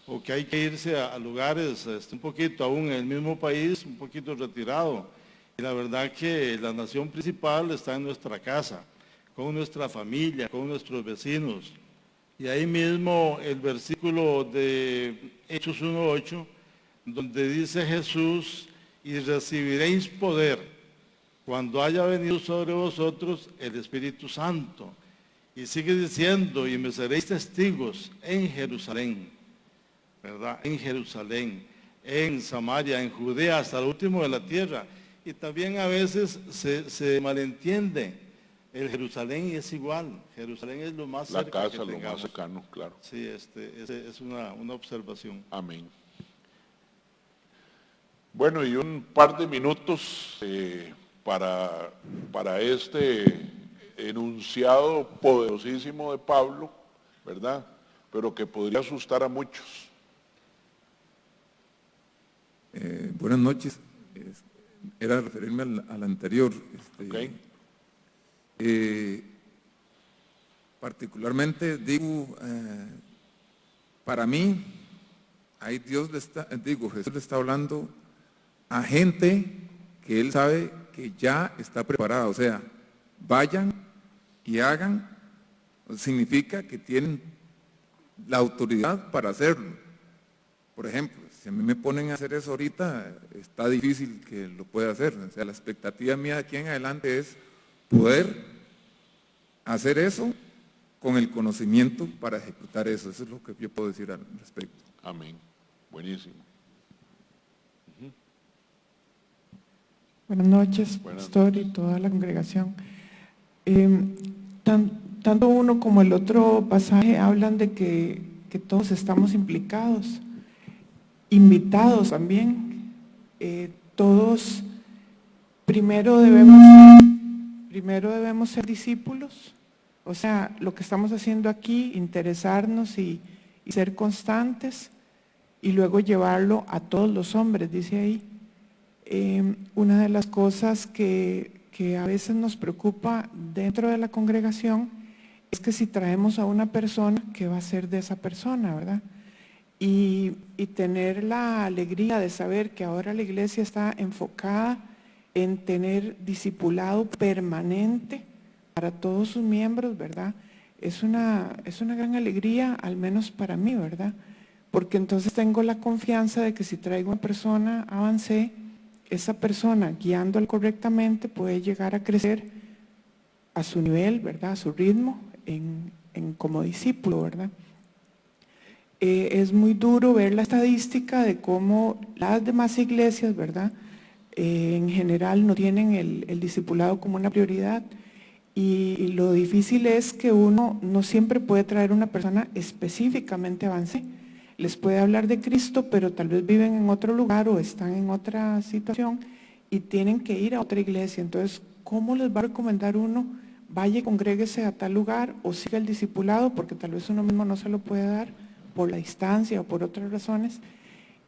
o que hay que irse a lugares un poquito, aún en el mismo país, un poquito retirado. Y la verdad que la nación principal está en nuestra casa, con nuestra familia, con nuestros vecinos. Y ahí mismo el versículo de Hechos 1:8, donde dice Jesús: y recibiréis poder cuando haya venido sobre vosotros el Espíritu Santo. Y sigue diciendo: y me seréis testigos en Jerusalén, ¿verdad? En Jerusalén, en Samaria, en Judea, hasta el último de la tierra. Y también a veces se malentiende el Jerusalén, y es igual. Jerusalén es lo más cerca la casa, que tengamos. lo más cercano, claro. Sí, es una observación. Amén. Bueno, y un par de minutos para este enunciado poderosísimo de Pablo, ¿verdad? Pero que podría asustar a muchos. Buenas noches. Era referirme al anterior. Okay. Particularmente digo, para mí, ahí Jesús le está hablando a gente que él sabe que ya está preparada. O sea, vayan y hagan, significa que tienen la autoridad para hacerlo. Por ejemplo, si a mí me ponen a hacer eso ahorita, está difícil que lo pueda hacer. O sea, la expectativa mía de aquí en adelante es poder hacer eso con el conocimiento para ejecutar eso. Eso es lo que yo puedo decir al respecto. Amén. Buenísimo. Buenas noches, pastor, y toda la congregación. Tanto uno como el otro pasaje hablan de que todos estamos implicados, invitados también. Todos primero debemos ser discípulos, o sea, lo que estamos haciendo aquí, interesarnos y ser constantes, y luego llevarlo a todos los hombres, dice ahí. Una de las cosas que a veces nos preocupa dentro de la congregación es que si traemos a una persona, ¿qué va a ser de esa persona, verdad? Y tener la alegría de saber que ahora la iglesia está enfocada en tener discipulado permanente para todos sus miembros, ¿verdad? Es una gran alegría, al menos para mí, ¿verdad? Porque entonces tengo la confianza de que si traigo una persona, avancé, esa persona guiándola correctamente puede llegar a crecer a su nivel, ¿verdad? A su ritmo, como discípulo, ¿verdad? Es muy duro ver la estadística de cómo las demás iglesias, ¿verdad? En general no tienen el discipulado como una prioridad, y lo difícil es que uno no siempre puede traer una persona específicamente avancé. Les puede hablar de Cristo, pero tal vez viven en otro lugar o están en otra situación y tienen que ir a otra iglesia. Entonces, ¿cómo les va a recomendar uno? Vaya y congréguese a tal lugar o siga el discipulado, porque tal vez uno mismo no se lo puede dar por la distancia o por otras razones.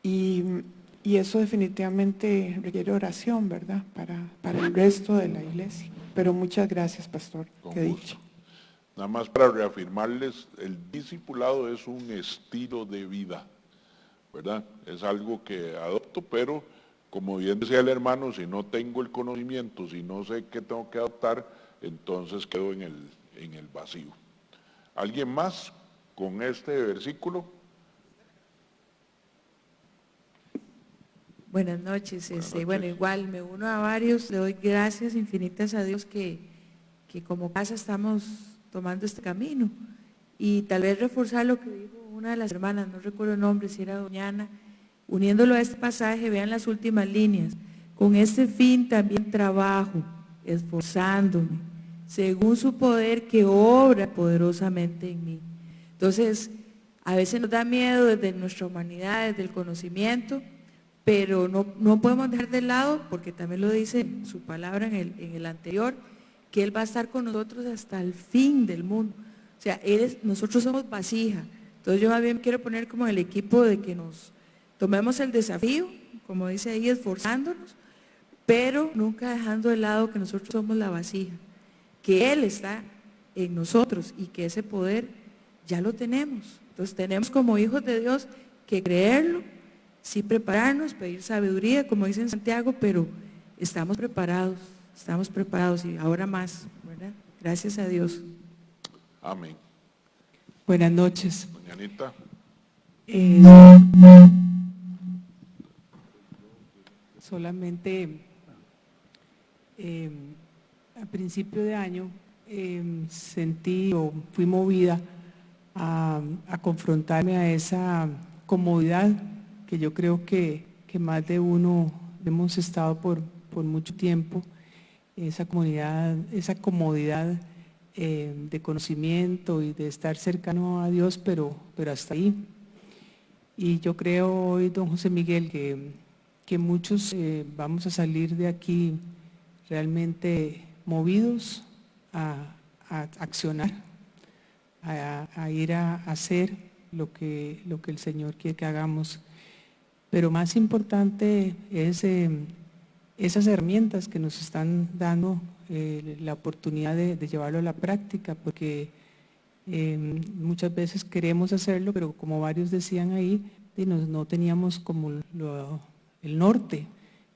Y eso definitivamente requiere oración, ¿verdad? Para el resto de la iglesia. Pero muchas gracias, pastor. Qué dicho. Nada más para reafirmarles, el discipulado es un estilo de vida, ¿verdad? Es algo que adopto, pero como bien decía el hermano, si no tengo el conocimiento, si no sé qué tengo que adoptar, entonces quedo en el vacío. ¿Alguien más con este versículo? Buenas noches. Bueno, igual me uno a varios, le doy gracias infinitas a Dios que como casa estamos tomando este camino, y tal vez reforzar lo que dijo una de las hermanas, no recuerdo el nombre, si era doña Ana, uniéndolo a este pasaje, vean las últimas líneas: con este fin también trabajo, esforzándome, según su poder que obra poderosamente en mí. Entonces, a veces nos da miedo desde nuestra humanidad, desde el conocimiento, pero no podemos dejar de lado, porque también lo dice su palabra en el anterior, que Él va a estar con nosotros hasta el fin del mundo. O sea, nosotros somos vasija. Entonces yo más bien quiero poner como el equipo de que nos tomemos el desafío, como dice ahí, esforzándonos, pero nunca dejando de lado que nosotros somos la vasija, que Él está en nosotros y que ese poder ya lo tenemos. Entonces tenemos como hijos de Dios que creerlo, sí prepararnos, pedir sabiduría, como dice en Santiago, pero estamos preparados y ahora más, ¿verdad? Gracias a Dios. Amén. Buenas noches. Doña Anita. Solamente a principio de año sentí o fui movida a confrontarme a esa comodidad que yo creo que más de uno hemos estado por mucho tiempo, esa comodidad de conocimiento y de estar cercano a Dios, pero hasta ahí. Y yo creo hoy, don José Miguel, que muchos vamos a salir de aquí realmente movidos a accionar, a ir a hacer lo que el Señor quiere que hagamos. Pero más importante es esas herramientas que nos están dando la oportunidad de llevarlo a la práctica, porque muchas veces queremos hacerlo, pero como varios decían ahí, no teníamos como el norte,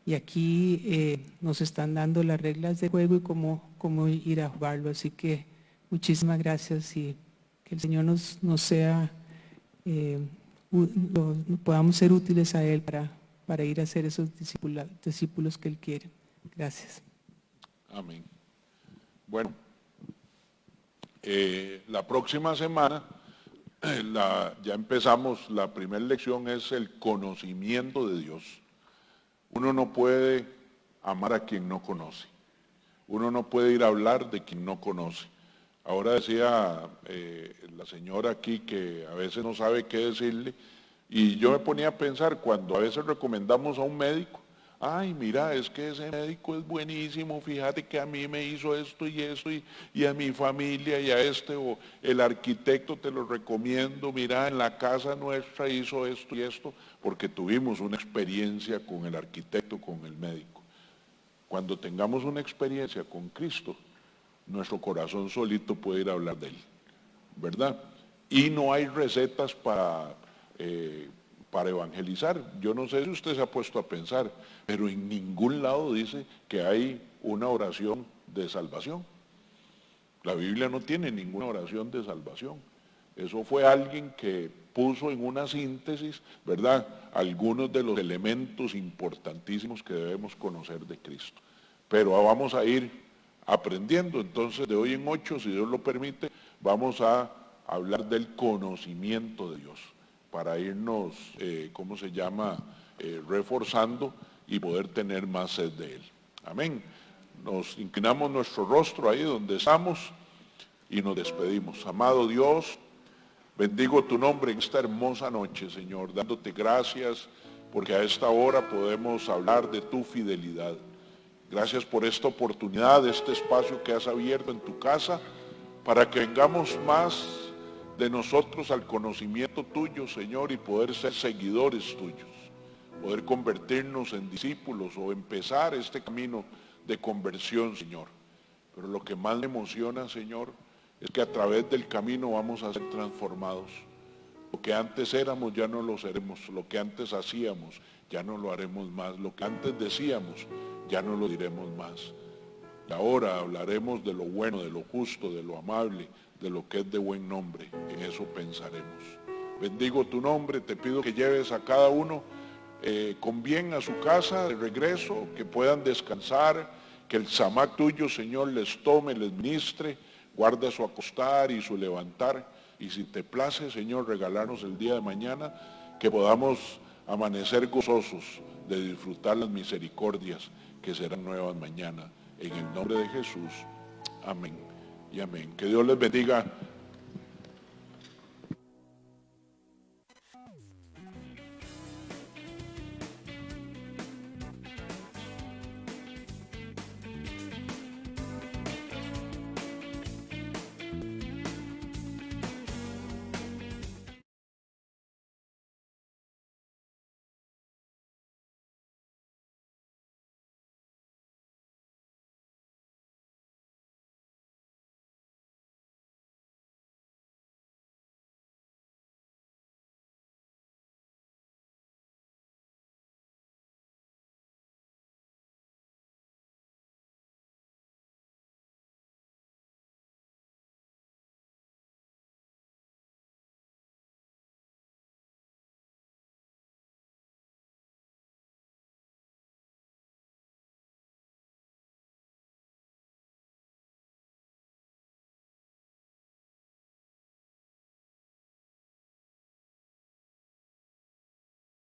y aquí nos están dando las reglas de juego y cómo ir a jugarlo. Así que muchísimas gracias, y que el Señor nos sea, podamos ser útiles a Él para ir a hacer esos discípulos que Él quiere. Gracias. Amén. Bueno, la próxima semana ya empezamos, la primera lección es el conocimiento de Dios. Uno no puede amar a quien no conoce. Uno no puede ir a hablar de quien no conoce. Ahora decía la señora aquí que a veces no sabe qué decirle, y yo me ponía a pensar, cuando a veces recomendamos a un médico, ay, mira, es que ese médico es buenísimo, fíjate que a mí me hizo esto y a mi familia y a este, o el arquitecto te lo recomiendo, mira, en la casa nuestra hizo esto y esto, porque tuvimos una experiencia con el arquitecto, con el médico. Cuando tengamos una experiencia con Cristo, nuestro corazón solito puede ir a hablar de Él, ¿verdad? Y no hay recetas para evangelizar. Yo no sé si usted se ha puesto a pensar, pero en ningún lado dice que hay una oración de salvación. La Biblia no tiene ninguna oración de salvación. Eso fue alguien que puso en una síntesis, ¿verdad?, algunos de los elementos importantísimos que debemos conocer de Cristo. Pero vamos a ir aprendiendo. Entonces, de hoy en 8, si Dios lo permite, vamos a hablar del conocimiento de Dios, para irnos, reforzando y poder tener más sed de Él. Amén. Nos inclinamos nuestro rostro ahí donde estamos y nos despedimos. Amado Dios, bendigo tu nombre en esta hermosa noche, Señor, dándote gracias porque a esta hora podemos hablar de tu fidelidad. Gracias por esta oportunidad, este espacio que has abierto en tu casa, para que vengamos más de nosotros al conocimiento tuyo, Señor, y poder ser seguidores tuyos, poder convertirnos en discípulos o empezar este camino de conversión, Señor. Pero lo que más me emociona, Señor, es que a través del camino vamos a ser transformados. Lo que antes éramos ya no lo seremos, lo que antes hacíamos ya no lo haremos más, lo que antes decíamos ya no lo diremos más. Y ahora hablaremos de lo bueno, de lo justo, de lo amable, de lo que es de buen nombre. En eso pensaremos. Bendigo tu nombre, te pido que lleves a cada uno con bien a su casa de regreso, que puedan descansar, que el Samac tuyo, Señor, les tome, les ministre, guarda su acostar y su levantar. Y si te place, Señor, regalarnos el día de mañana, que podamos amanecer gozosos de disfrutar las misericordias que serán nuevas mañana. En el nombre de Jesús. Amén y amén. Que Dios les bendiga